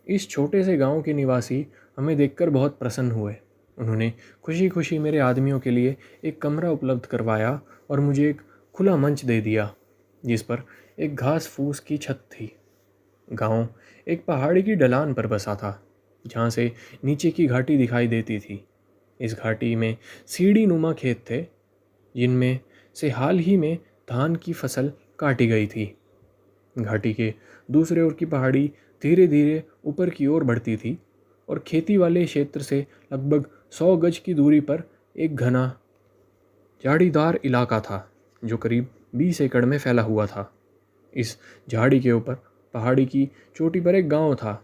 इस छोटे से गांव के निवासी हमें देखकर बहुत प्रसन्न हुए। उन्होंने खुशी खुशी मेरे आदमियों के लिए एक कमरा उपलब्ध करवाया और मुझे एक खुला मंच दे दिया जिस पर एक घास फूस की छत थी। गांव एक पहाड़ी की ढलान पर बसा था, जहाँ से नीचे की घाटी दिखाई देती थी। इस घाटी में सीढ़ी नुमा खेत थे, जिनमें से हाल ही में धान की फसल काटी गई थी। घाटी के दूसरे ओर की पहाड़ी धीरे धीरे ऊपर की ओर बढ़ती थी और खेती वाले क्षेत्र से लगभग 100 गज की दूरी पर एक घना झाड़ीदार इलाका था जो करीब 20 एकड़ में फैला हुआ था। इस झाड़ी के ऊपर पहाड़ी की चोटी पर एक गांव था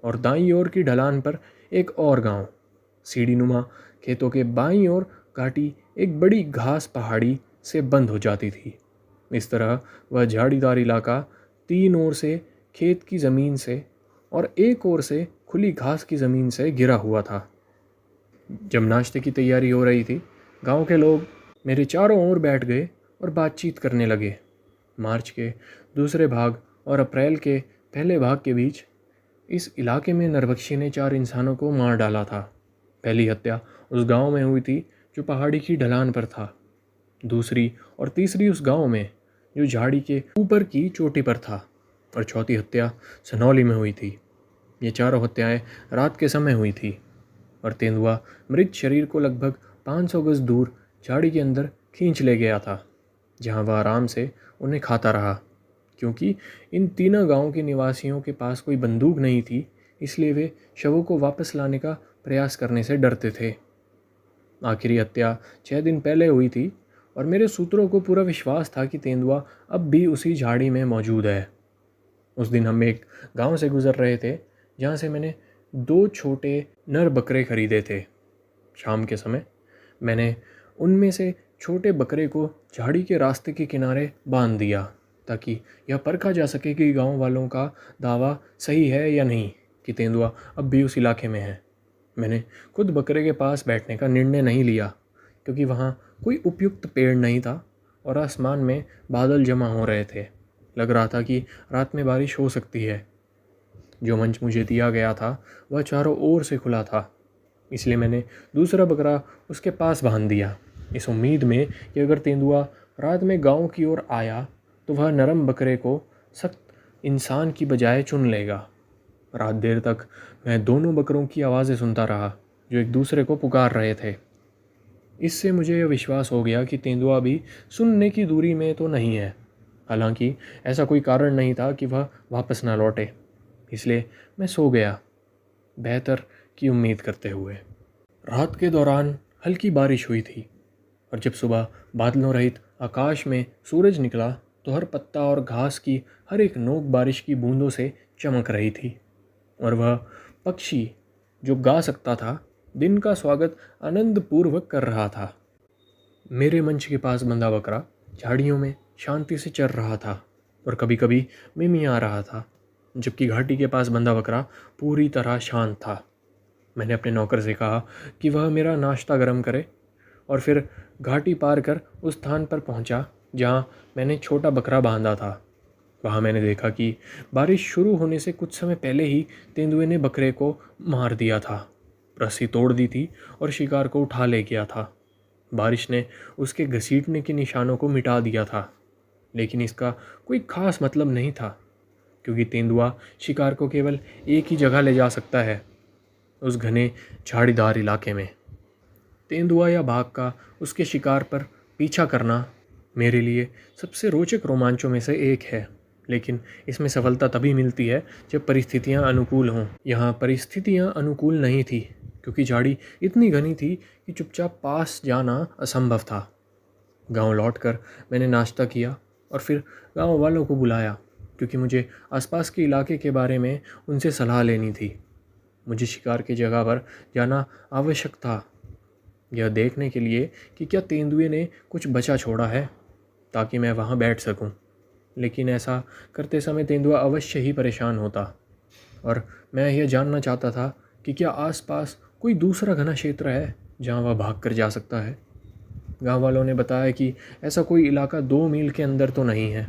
और दाईं ओर की ढलान पर एक और गांव। सीढ़ी नुमा खेतों के बाईं ओर घाटी एक बड़ी घास पहाड़ी से बंद हो जाती थी। इस तरह वह झाड़ीदार इलाका 3 ओर से खेत की ज़मीन से और एक ओर से खुली घास की ज़मीन से घिरा हुआ था। जब नाश्ते की तैयारी हो रही थी, गांव के लोग मेरे चारों ओर बैठ गए और बातचीत करने लगे। मार्च के दूसरे भाग और अप्रैल के पहले भाग के बीच इस इलाके में नरबख्शी ने 4 इंसानों को मार डाला था। पहली हत्या उस गांव में हुई थी जो पहाड़ी की ढलान पर था। दूसरी और तीसरी उस गांव में जो झाड़ी के ऊपर की चोटी पर था। और चौथी हत्या सनौली में हुई थी। ये चारों हत्याएं रात के समय हुई थी और तेंदुआ मृत शरीर को लगभग 500 गज दूर झाड़ी के अंदर खींच ले गया था, जहां वह आराम से उन्हें खाता रहा। क्योंकि इन तीनों गांवों के निवासियों के पास कोई बंदूक नहीं थी, इसलिए वे शवों को वापस लाने का प्रयास करने से डरते थे। आखिरी हत्या 6 दिन पहले हुई थी और मेरे सूत्रों को पूरा विश्वास था कि तेंदुआ अब भी उसी झाड़ी में मौजूद है। उस दिन हम एक गांव से गुजर रहे थे जहां से मैंने 2 छोटे नर बकरे खरीदे थे। शाम के समय मैंने उनमें से छोटे बकरे को झाड़ी के रास्ते के किनारे बांध दिया ताकि यह परखा जा सके कि गांव वालों का दावा सही है या नहीं कि तेंदुआ अब भी उस इलाके में है। मैंने खुद बकरे के पास बैठने का निर्णय नहीं लिया क्योंकि वहाँ कोई उपयुक्त पेड़ नहीं था और आसमान में बादल जमा हो रहे थे। लग रहा था कि रात में बारिश हो सकती है। जो मंच मुझे दिया गया था वह चारों ओर से खुला था, इसलिए मैंने दूसरा बकरा उसके पास बांध दिया, इस उम्मीद में कि अगर तेंदुआ रात में गांव की ओर आया तो वह नरम बकरे को सख्त इंसान की बजाय चुन लेगा। रात देर तक मैं दोनों बकरों की आवाज़ें सुनता रहा जो एक दूसरे को पुकार रहे थे। इससे मुझे यह विश्वास हो गया कि तेंदुआ भी सुनने की दूरी में तो नहीं है। हालांकि ऐसा कोई कारण नहीं था कि वह वापस ना लौटे, इसलिए मैं सो गया, बेहतर की उम्मीद करते हुए। रात के दौरान हल्की बारिश हुई थी और जब सुबह बादलों रहित आकाश में सूरज निकला तो हर पत्ता और घास की हर एक नोक बारिश की बूंदों से चमक रही थी और वह पक्षी जो गा सकता था दिन का स्वागत आनंदपूर्वक कर रहा था। मेरे मंच के पास बंधा बकरा झाड़ियों में शांति से चर रहा था और कभी कभी मिमिया रहा था, जबकि घाटी के पास बंधा बकरा पूरी तरह शांत था। मैंने अपने नौकर से कहा कि वह मेरा नाश्ता गर्म करे और फिर घाटी पार कर उस स्थान पर पहुंचा जहां मैंने छोटा बकरा बांधा था। वहां मैंने देखा कि बारिश शुरू होने से कुछ समय पहले ही तेंदुए ने बकरे को मार दिया था, रस्सी तोड़ दी थी और शिकार को उठा ले गया था। बारिश ने उसके घसीटने के निशानों को मिटा दिया था, लेकिन इसका कोई खास मतलब नहीं था क्योंकि तेंदुआ शिकार को केवल एक ही जगह ले जा सकता है, उस घने झाड़ीदार इलाके में। तेंदुआ या बाघ का उसके शिकार पर पीछा करना मेरे लिए सबसे रोचक रोमांचों में से एक है, लेकिन इसमें सफलता तभी मिलती है जब परिस्थितियां अनुकूल हों। यहाँ परिस्थितियां अनुकूल नहीं थी क्योंकि झाड़ी इतनी घनी थी कि चुपचाप पास जाना असंभव था। गांव लौटकर मैंने नाश्ता किया और फिर गांव वालों को बुलाया क्योंकि मुझे आसपास के इलाके के बारे में उनसे सलाह लेनी थी। मुझे शिकार की जगह पर जाना आवश्यक था, यह देखने के लिए कि क्या तेंदुए ने कुछ बचा छोड़ा है ताकि मैं वहाँ बैठ सकूं। लेकिन ऐसा करते समय तेंदुआ अवश्य ही परेशान होता और मैं यह जानना चाहता था कि क्या आसपास कोई दूसरा घना क्षेत्र है जहाँ वह भाग कर जा सकता है। गांव वालों ने बताया कि ऐसा कोई इलाका 2 मील के अंदर तो नहीं है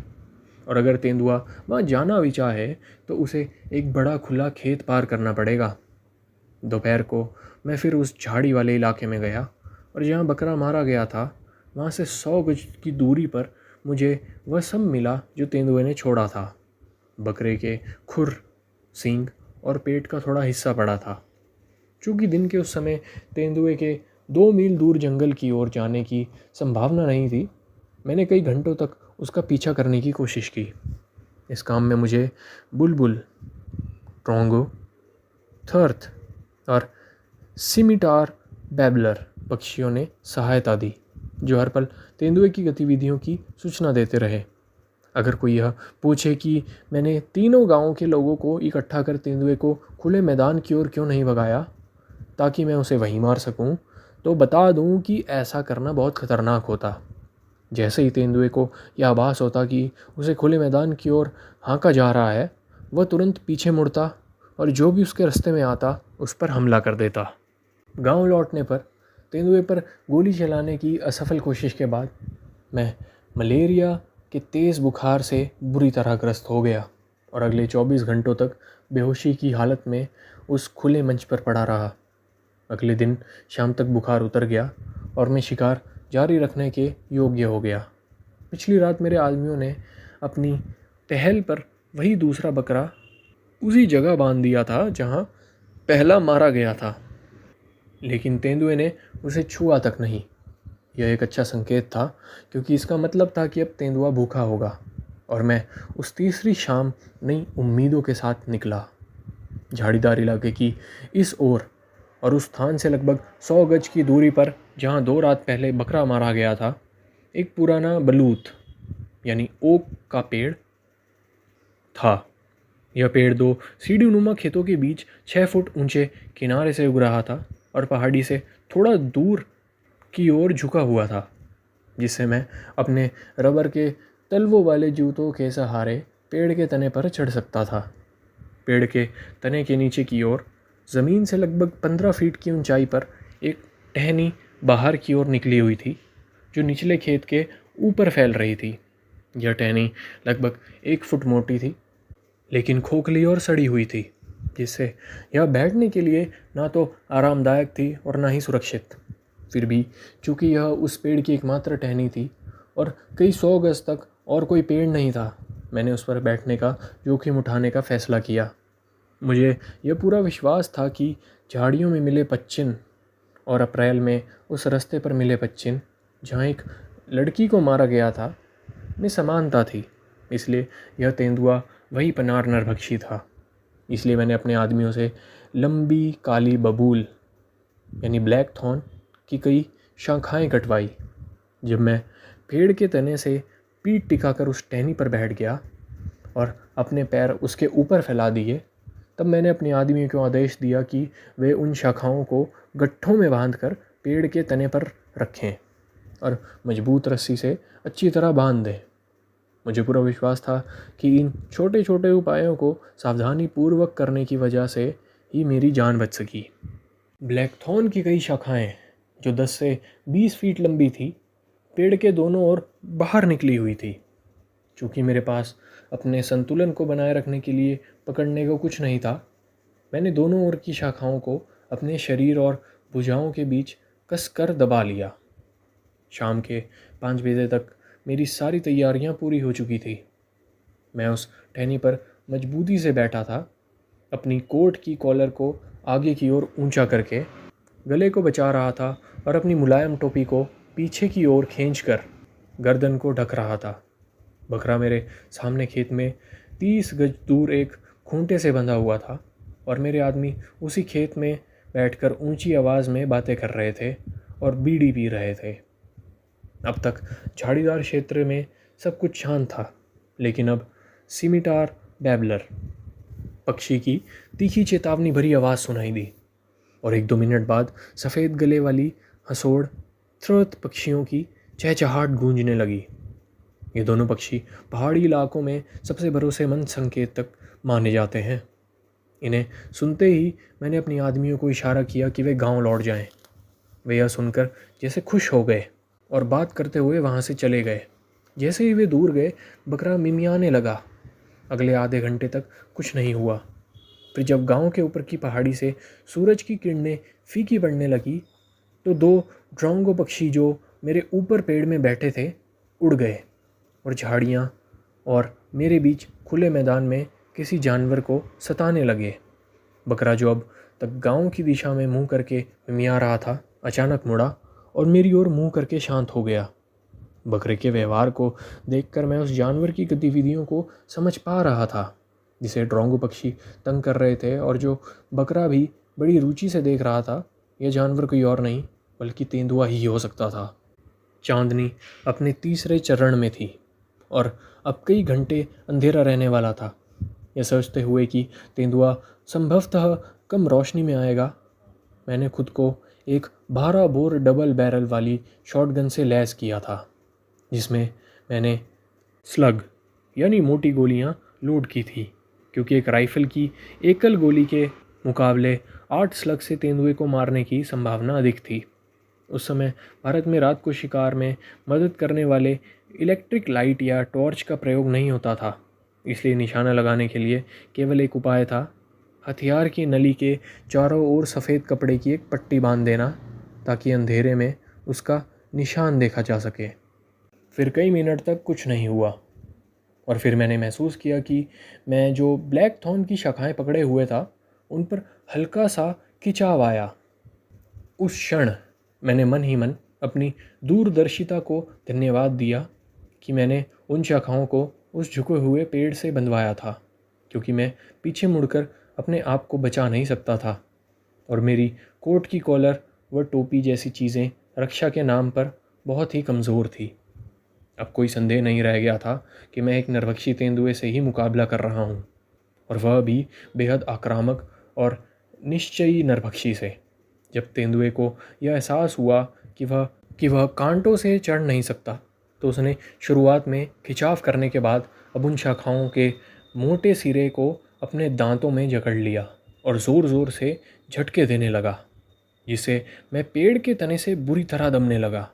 और अगर तेंदुआ वहाँ जाना भी चाहे तो उसे एक बड़ा खुला खेत पार करना पड़ेगा। दोपहर को मैं फिर उस झाड़ी वाले इलाके में गया और जहाँ बकरा मारा गया था वहाँ से 100 गज की दूरी पर मुझे वह सब मिला जो तेंदुए ने छोड़ा था। बकरे के खुर, सींग और पेट का थोड़ा हिस्सा पड़ा था। चूँकि दिन के उस समय तेंदुए के 2 मील दूर जंगल की ओर जाने की संभावना नहीं थी, मैंने कई घंटों तक उसका पीछा करने की कोशिश की। इस काम में मुझे बुलबुल, ट्रोंगो, थर्थ और सिमिटार बैबलर पक्षियों ने सहायता दी, जो हर पल तेंदुए की गतिविधियों की सूचना देते रहे। अगर कोई यह पूछे कि मैंने तीनों गांवों के लोगों को इकट्ठा कर तेंदुए को खुले मैदान की ओर क्यों नहीं भगाया ताकि मैं उसे वहीं मार सकूं, तो बता दूं कि ऐसा करना बहुत खतरनाक होता। जैसे ही तेंदुए को यह आभास होता कि उसे खुले मैदान की ओर हाँका जा रहा है, वह तुरंत पीछे मुड़ता और जो भी उसके रास्ते में आता उस पर हमला कर देता। गांव लौटने पर तेंदुए पर गोली चलाने की असफल कोशिश के बाद मैं मलेरिया के तेज़ बुखार से बुरी तरह ग्रस्त हो गया और अगले 24 घंटों तक बेहोशी की हालत में उस खुले मंच पर पड़ा रहा। अगले दिन शाम तक बुखार उतर गया और मैं शिकार जारी रखने के योग्य हो गया। पिछली रात मेरे आदमियों ने अपनी पहल पर वही दूसरा बकरा उसी जगह बांध दिया था जहां पहला मारा गया था, लेकिन तेंदुए ने उसे छुआ तक नहीं। यह एक अच्छा संकेत था, क्योंकि इसका मतलब था कि अब तेंदुआ भूखा होगा, और मैं उस तीसरी शाम नई उम्मीदों के साथ निकला। झाड़ीदार इलाके की इस ओर और उस स्थान से लगभग 100 गज की दूरी पर जहां 2 रात पहले बकरा मारा गया था, एक पुराना बलूत यानी ओक का पेड़ था। यह पेड़ 2 सीढ़ीनुमा खेतों के बीच 6 फुट ऊंचे किनारे से उग रहा था और पहाड़ी से थोड़ा दूर की ओर झुका हुआ था, जिससे मैं अपने रबर के तलवों वाले जूतों के सहारे पेड़ के तने पर चढ़ सकता था। पेड़ के तने के नीचे की ओर ज़मीन से लगभग 15 फीट की ऊंचाई पर एक टहनी बाहर की ओर निकली हुई थी, जो निचले खेत के ऊपर फैल रही थी। यह टहनी लगभग 1 फुट मोटी थी, लेकिन खोखली और सड़ी हुई थी, जिससे यह बैठने के लिए ना तो आरामदायक थी और ना ही सुरक्षित। फिर भी चूंकि यह उस पेड़ की एकमात्र टहनी थी और कई 100 गज तक और कोई पेड़ नहीं था, मैंने उस पर बैठने का जोखिम उठाने का फैसला किया। मुझे यह पूरा विश्वास था कि झाड़ियों में मिले पच्चिन और अप्रैल में उस रास्ते पर मिले पच्चिन जहाँ एक लड़की को मारा गया था में समानता थी। इसलिए यह तेंदुआ वही पनार नरभक्षी था। इसलिए मैंने अपने आदमियों से लंबी काली बबूल यानी ब्लैक थॉर्न की कई शाखाएं कटवाई। जब मैं पेड़ के तने से पीठ टिकाकर उस टहनी पर बैठ गया और अपने पैर उसके ऊपर फैला दिए, तब मैंने अपने आदमियों को आदेश दिया कि वे उन शाखाओं को गट्ठों में बांधकर पेड़ के तने पर रखें और मजबूत रस्सी से अच्छी तरह बांध दें। मुझे पूरा विश्वास था कि इन छोटे छोटे उपायों को सावधानी पूर्वक करने की वजह से ही मेरी जान बच सकी। ब्लैकथॉर्न की कई शाखाएं, जो 10 से 20 फीट लंबी थी, पेड़ के दोनों ओर बाहर निकली हुई थी। चूँकि मेरे पास अपने संतुलन को बनाए रखने के लिए पकड़ने को कुछ नहीं था, मैंने दोनों ओर की शाखाओं को अपने शरीर और भुजाओं के बीच कसकर दबा लिया। शाम के 5 बजे तक मेरी सारी तैयारियां पूरी हो चुकी थी। मैं उस टहनी पर मजबूती से बैठा था, अपनी कोट की कॉलर को आगे की ओर ऊंचा करके गले को बचा रहा था और अपनी मुलायम टोपी को पीछे की ओर खींचकर गर्दन को ढक रहा था। बकरा मेरे सामने खेत में 30 गज दूर एक खूंटे से बंधा हुआ था और मेरे आदमी उसी खेत में बैठकर ऊंची आवाज़ में बातें कर रहे थे और बीड़ी पी रहे थे। अब तक झाड़ीदार क्षेत्र में सब कुछ शांत था, लेकिन अब सिमिटार बैबलर पक्षी की तीखी चेतावनी भरी आवाज़ सुनाई दी और 1-2 मिनट बाद सफ़ेद गले वाली हंसोड़ थ्रोत पक्षियों की चहचहाट गूंजने लगी। ये दोनों पक्षी पहाड़ी इलाकों में सबसे भरोसेमंद संकेत तक माने जाते हैं। इन्हें सुनते ही मैंने अपनी आदमियों को इशारा किया कि वे गांव लौट जाएं। वे यह सुनकर जैसे खुश हो गए और बात करते हुए वहां से चले गए। जैसे ही वे दूर गए, बकरा मिमियाने लगा। अगले आधे घंटे तक कुछ नहीं हुआ। फिर जब गांव के ऊपर की पहाड़ी से सूरज की किरणें फीकी पड़ने लगी, तो 2 ड्रोंगो पक्षी जो मेरे ऊपर पेड़ में बैठे थे उड़ गए और झाड़ियाँ और मेरे बीच खुले मैदान में किसी जानवर को सताने लगे। बकरा जो अब तक गांव की दिशा में मुंह करके मिमिया रहा था, अचानक मुड़ा और मेरी ओर मुंह करके शांत हो गया। बकरे के व्यवहार को देखकर मैं उस जानवर की गतिविधियों को समझ पा रहा था, जिसे ड्रोंगो पक्षी तंग कर रहे थे, और जो बकरा भी बड़ी रुचि से देख रहा था। यह जानवर कोई और नहीं बल्कि तेंदुआ ही हो सकता था। चांदनी अपने तीसरे चरण में थी और अब कई घंटे अंधेरा रहने वाला था। यह सोचते हुए कि तेंदुआ संभवतः कम रोशनी में आएगा, मैंने खुद को एक 12 बोर डबल बैरल वाली शॉटगन से लैस किया था, जिसमें मैंने स्लग यानी मोटी गोलियां लोड की थी, क्योंकि एक राइफल की एकल गोली के मुकाबले 8 स्लग से तेंदुए को मारने की संभावना अधिक थी। उस समय भारत में रात को शिकार में मदद करने वाले इलेक्ट्रिक लाइट या टॉर्च का प्रयोग नहीं होता था। इसलिए निशाना लगाने के लिए केवल एक उपाय था, हथियार की नली के चारों ओर सफ़ेद कपड़े की एक पट्टी बांध देना, ताकि अंधेरे में उसका निशान देखा जा सके। फिर कई मिनट तक कुछ नहीं हुआ और फिर मैंने महसूस किया कि मैं जो ब्लैक थॉर्न की शाखाएं पकड़े हुए था उन पर हल्का सा खिंचाव आया। उस क्षण मैंने मन ही मन अपनी दूरदर्शिता को धन्यवाद दिया कि मैंने उन शाखाओं को उस झुके हुए पेड़ से बंधवाया था, क्योंकि मैं पीछे मुड़कर अपने आप को बचा नहीं सकता था और मेरी कोट की कॉलर व टोपी जैसी चीज़ें रक्षा के नाम पर बहुत ही कमज़ोर थी। अब कोई संदेह नहीं रह गया था कि मैं एक नरभक्षी तेंदुए से ही मुकाबला कर रहा हूँ, और वह भी बेहद आक्रामक और निश्चयी नरभक्षी से। जब तेंदुए को यह एहसास हुआ कि वह कांटों से चढ़ नहीं सकता, तो उसने शुरुआत में खिंचाव करने के बाद अब उन शाखाओं के मोटे सिरे को अपने दांतों में जकड़ लिया और ज़ोर ज़ोर से झटके देने लगा, जिससे मैं पेड़ के तने से बुरी तरह दबने लगा।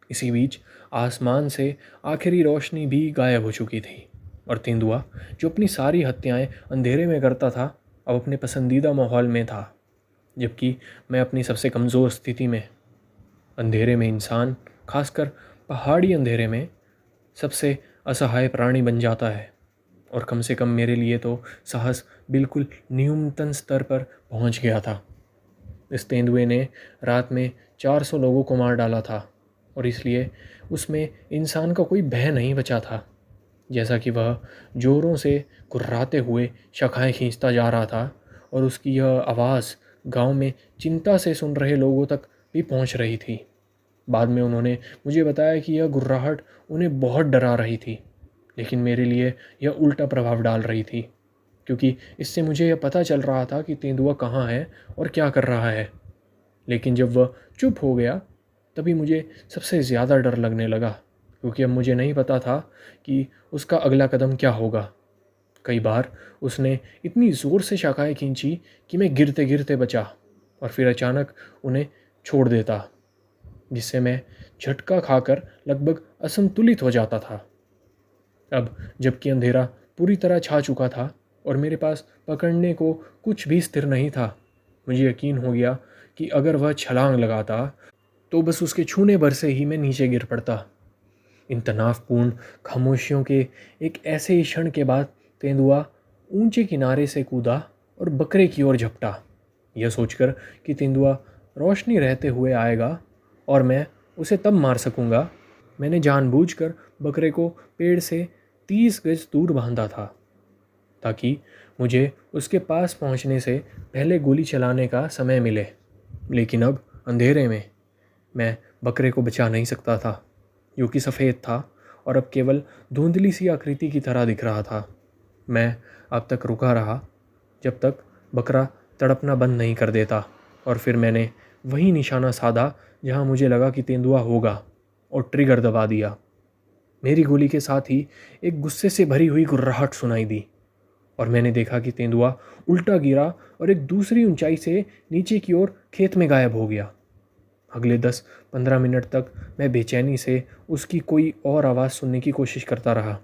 इसी बीच आसमान से आखिरी रोशनी भी गायब हो चुकी थी और तेंदुआ, जो अपनी सारी हत्याएं अंधेरे में करता था, अब अपने पसंदीदा माहौल में था, जबकि मैं अपनी सबसे कमज़ोर स्थिति में। अंधेरे में इंसान, खासकर पहाड़ी अंधेरे में, सबसे असहाय प्राणी बन जाता है, और कम से कम मेरे लिए तो साहस बिल्कुल न्यूनतम स्तर पर पहुंच गया था। इस तेंदुए ने रात में 400 लोगों को मार डाला था और इसलिए उसमें इंसान का कोई भय नहीं बचा था। जैसा कि वह ज़ोरों से गुर्राते हुए शाखाएं खींचता जा रहा था और उसकी यह आवाज़ गांव में चिंता से सुन रहे लोगों तक भी पहुंच रही थी। बाद में उन्होंने मुझे बताया कि यह गुर्राहट उन्हें बहुत डरा रही थी, लेकिन मेरे लिए यह उल्टा प्रभाव डाल रही थी, क्योंकि इससे मुझे यह पता चल रहा था कि तेंदुआ कहाँ है और क्या कर रहा है। लेकिन जब वह चुप हो गया, तभी मुझे सबसे ज़्यादा डर लगने लगा, क्योंकि अब मुझे नहीं पता था कि उसका अगला कदम क्या होगा। कई बार उसने इतनी ज़ोर से शाखाएं खींची कि मैं गिरते गिरते बचा और फिर अचानक उन्हें छोड़ देता, जिससे मैं झटका खाकर लगभग असंतुलित हो जाता था। अब जबकि अंधेरा पूरी तरह छा चुका था और मेरे पास पकड़ने को कुछ भी स्थिर नहीं था, मुझे यकीन हो गया कि अगर वह छलांग लगाता तो बस उसके छूने भर से ही मैं नीचे गिर पड़ता। इन तनावपूर्ण खामोशियों के एक ऐसे ही क्षण के बाद तेंदुआ ऊंचे किनारे से कूदा और बकरे की ओर झपटा, यह सोचकर कि तेंदुआ रोशनी रहते हुए आएगा और मैं उसे तब मार सकूंगा। मैंने जानबूझकर बकरे को पेड़ से 30 गज दूर बांधा था, ताकि मुझे उसके पास पहुंचने से पहले गोली चलाने का समय मिले। लेकिन अब अंधेरे में मैं बकरे को बचा नहीं सकता था, जो कि सफ़ेद था और अब केवल धुंधली सी आकृति की तरह दिख रहा था। मैं अब तक रुका रहा जब तक बकरा तड़पना बंद नहीं कर देता, और फिर मैंने वही निशाना साधा जहां मुझे लगा कि तेंदुआ होगा, और ट्रिगर दबा दिया। मेरी गोली के साथ ही एक गुस्से से भरी हुई गुर्राहट सुनाई दी और मैंने देखा कि तेंदुआ उल्टा गिरा और एक दूसरी ऊंचाई से नीचे की ओर खेत में गायब हो गया। अगले 10-15 मिनट तक मैं बेचैनी से उसकी कोई और आवाज़ सुनने की कोशिश करता रहा।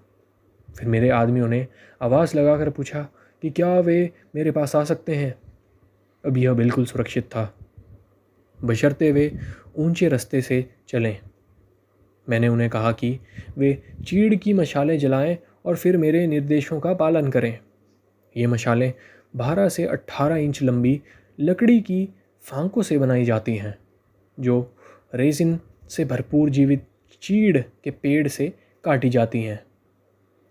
फिर मेरे आदमियों ने आवाज़ लगाकर पूछा कि क्या वे मेरे पास आ सकते हैं। अब यह बिल्कुल सुरक्षित था, बशर्ते वे ऊंचे रास्ते से चलें। मैंने उन्हें कहा कि वे चीड़ की मशालें जलाएं और फिर मेरे निर्देशों का पालन करें। ये मशालें 12 से 18 इंच लंबी लकड़ी की फांकों से बनाई जाती हैं, जो रेजिन से भरपूर जीवित चीड़ के पेड़ से काटी जाती हैं।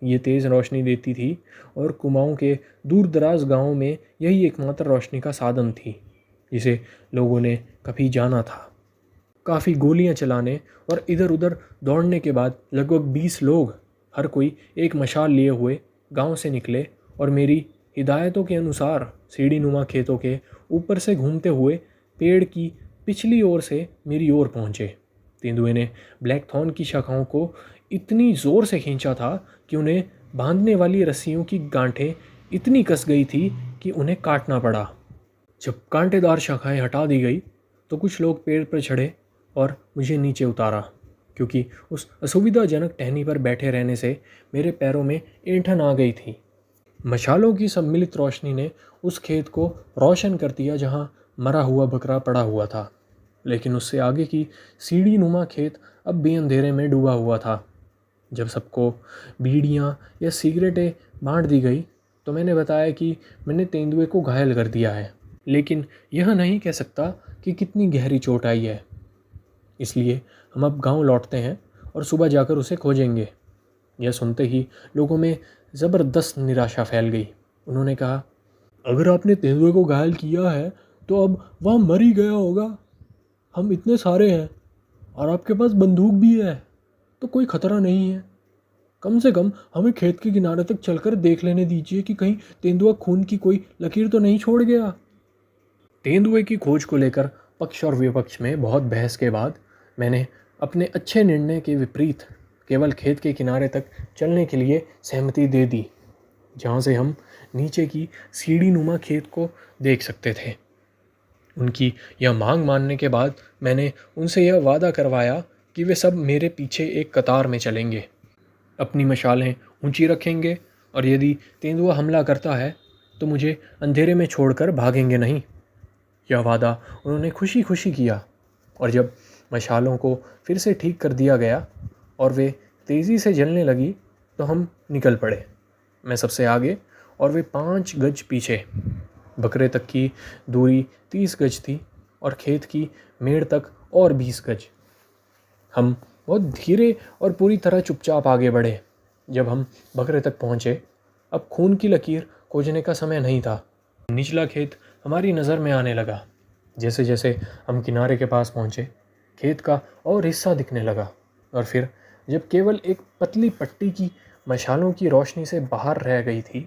ये तेज़ रोशनी देती थी और कुमाऊं के दूर दराज गाँवों में यही एकमात्र रोशनी का साधन थी जिसे लोगों ने कभी जाना था। काफ़ी गोलियां चलाने और इधर उधर दौड़ने के बाद लगभग 20 लोग, हर कोई एक मशाल लिए हुए, गांव से निकले और मेरी हिदायतों के अनुसार सीढ़ी नुमा खेतों के ऊपर से घूमते हुए पेड़ की पिछली ओर से मेरी ओर पहुँचे। तेंदुए ने ब्लैक थॉर्न की शाखाओं को इतनी ज़ोर से खींचा था कि उन्हें बांधने वाली रस्सियों की गांठें इतनी कस गई थी कि उन्हें काटना पड़ा। जब कांटेदार शाखाएं हटा दी गई तो कुछ लोग पेड़ पर चढ़े और मुझे नीचे उतारा। क्योंकि उस असुविधाजनक टहनी पर बैठे रहने से मेरे पैरों में ऐंठन आ गई थी। मशालों की सम्मिलित रोशनी ने उस खेत को रोशन कर दिया जहाँ मरा हुआ बकरा पड़ा हुआ था, लेकिन उससे आगे की सीढ़ी नुमा खेत अब भी अंधेरे में डूबा हुआ था। जब सबको बीड़ियाँ या सिगरेटें बांट दी गई तो मैंने बताया कि मैंने तेंदुए को घायल कर दिया है, लेकिन यह नहीं कह सकता कि कितनी गहरी चोट आई है। इसलिए हम अब गांव लौटते हैं और सुबह जाकर उसे खोजेंगे। यह सुनते ही लोगों में ज़बरदस्त निराशा फैल गई। उन्होंने कहा, अगर आपने तेंदुए को घायल किया है तो अब वह मर ही गया होगा। हम इतने सारे हैं और आपके पास बंदूक भी है, तो कोई खतरा नहीं है। कम से कम हमें खेत के किनारे तक चलकर देख लेने दीजिए कि कहीं तेंदुआ खून की कोई लकीर तो नहीं छोड़ गया। तेंदुए की खोज को लेकर पक्ष और विपक्ष में बहुत बहस के बाद मैंने अपने अच्छे निर्णय के विपरीत केवल खेत के किनारे तक चलने के लिए सहमति दे दी, जहाँ से हम नीचे की सीढ़ी नुमा खेत को देख सकते थे। उनकी यह मांग मानने के बाद मैंने उनसे यह वादा करवाया कि वे सब मेरे पीछे एक कतार में चलेंगे, अपनी मशालें ऊंची रखेंगे और यदि तेंदुआ हमला करता है तो मुझे अंधेरे में छोड़कर भागेंगे नहीं। यह वादा उन्होंने खुशी खुशी किया और जब मशालों को फिर से ठीक कर दिया गया और वे तेज़ी से जलने लगी तो हम निकल पड़े। मैं सबसे आगे और वे 5 गज पीछे। बकरे तक की दूरी 30 गज थी और खेत की मेड़ तक और 20 गज। हम बहुत धीरे और पूरी तरह चुपचाप आगे बढ़े। जब हम बकरे तक पहुँचे, अब खून की लकीर खोजने का समय नहीं था। निचला खेत हमारी नज़र में आने लगा। जैसे जैसे हम किनारे के पास पहुँचे, खेत का और हिस्सा दिखने लगा और फिर जब केवल एक पतली पट्टी की मशालों की रोशनी से बाहर रह गई थी,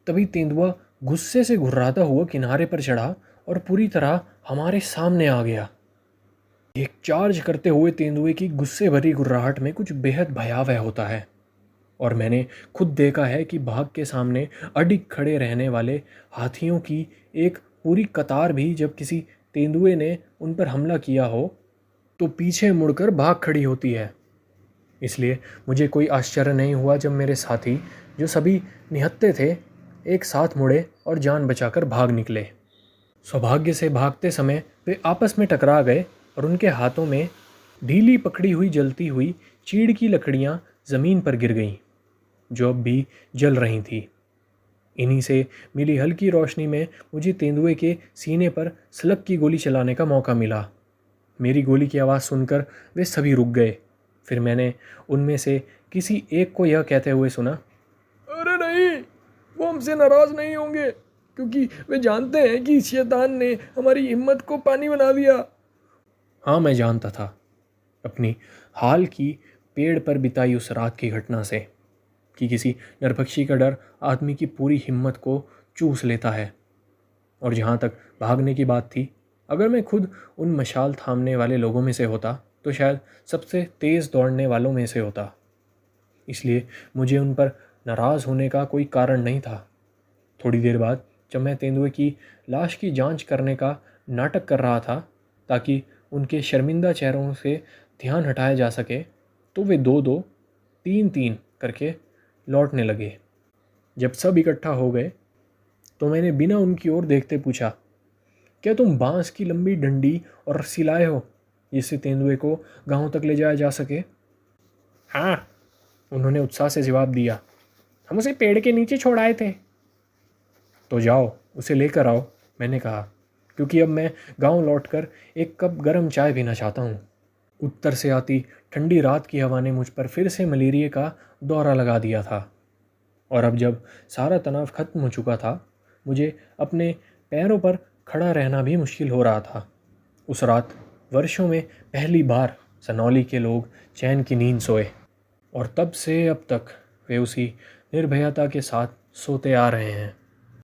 तभी तेंदुआ गुस्से से घुर्राता हुआ किनारे पर चढ़ा और पूरी तरह हमारे सामने आ गया। एक चार्ज करते हुए तेंदुए की गुस्से भरी गुर्राहट में कुछ बेहद भयावह होता है और मैंने खुद देखा है कि बाघ के सामने अडिग खड़े रहने वाले हाथियों की एक पूरी कतार भी जब किसी तेंदुए ने उन पर हमला किया हो तो पीछे मुड़कर भाग खड़ी होती है। इसलिए मुझे कोई आश्चर्य नहीं हुआ जब मेरे साथी, जो सभी निहत्थे थे, एक साथ मुड़े और जान बचाकर भाग निकले। सौभाग्य से भागते समय वे आपस में टकरा गए और उनके हाथों में ढीली पकड़ी हुई जलती हुई चीड़ की लकड़ियाँ ज़मीन पर गिर गईं, जो अब भी जल रही थी। इन्हीं से मिली हल्की रोशनी में मुझे तेंदुए के सीने पर स्लग की गोली चलाने का मौका मिला। मेरी गोली की आवाज़ सुनकर वे सभी रुक गए। फिर मैंने उनमें से किसी एक को यह कहते हुए सुना, अरे नहीं, वो हमसे नाराज़ नहीं होंगे क्योंकि वे जानते हैं कि शैतान ने हमारी हिम्मत को पानी बना दिया। हाँ, मैं जानता था अपनी हाल की पेड़ पर बिताई उस रात की घटना से कि किसी नरभक्षी का डर आदमी की पूरी हिम्मत को चूस लेता है। और जहाँ तक भागने की बात थी, अगर मैं खुद उन मशाल थामने वाले लोगों में से होता तो शायद सबसे तेज़ दौड़ने वालों में से होता। इसलिए मुझे उन पर नाराज़ होने का कोई कारण नहीं था। थोड़ी देर बाद जब मैं तेंदुए की लाश की जांच करने का नाटक कर रहा था ताकि उनके शर्मिंदा चेहरों से ध्यान हटाया जा सके, तो वे 2-2, 3-3 करके लौटने लगे। जब सब इकट्ठा हो गए तो मैंने बिना उनकी ओर देखते पूछा, क्या तुम बांस की लंबी डंडी और रस्सी लाए हो जिससे तेंदुए को गांव तक ले जाया जा सके? हाँ, उन्होंने उत्साह से जवाब दिया। हम उसे पेड़ के नीचे छोड़ आए थे। तो जाओ उसे लेकर आओ, मैंने कहा, क्योंकि अब मैं गांव लौटकर एक कप गर्म चाय पीना चाहता हूँ। उत्तर से आती ठंडी रात की हवा ने मुझ पर फिर से मलेरिया का दौरा लगा दिया था और अब जब सारा तनाव खत्म हो चुका था, मुझे अपने पैरों पर खड़ा रहना भी मुश्किल हो रहा था। उस रात वर्षों में पहली बार सनौली के लोग चैन की नींद सोए और तब से अब तक वे उसी निर्भयता के साथ सोते आ रहे हैं।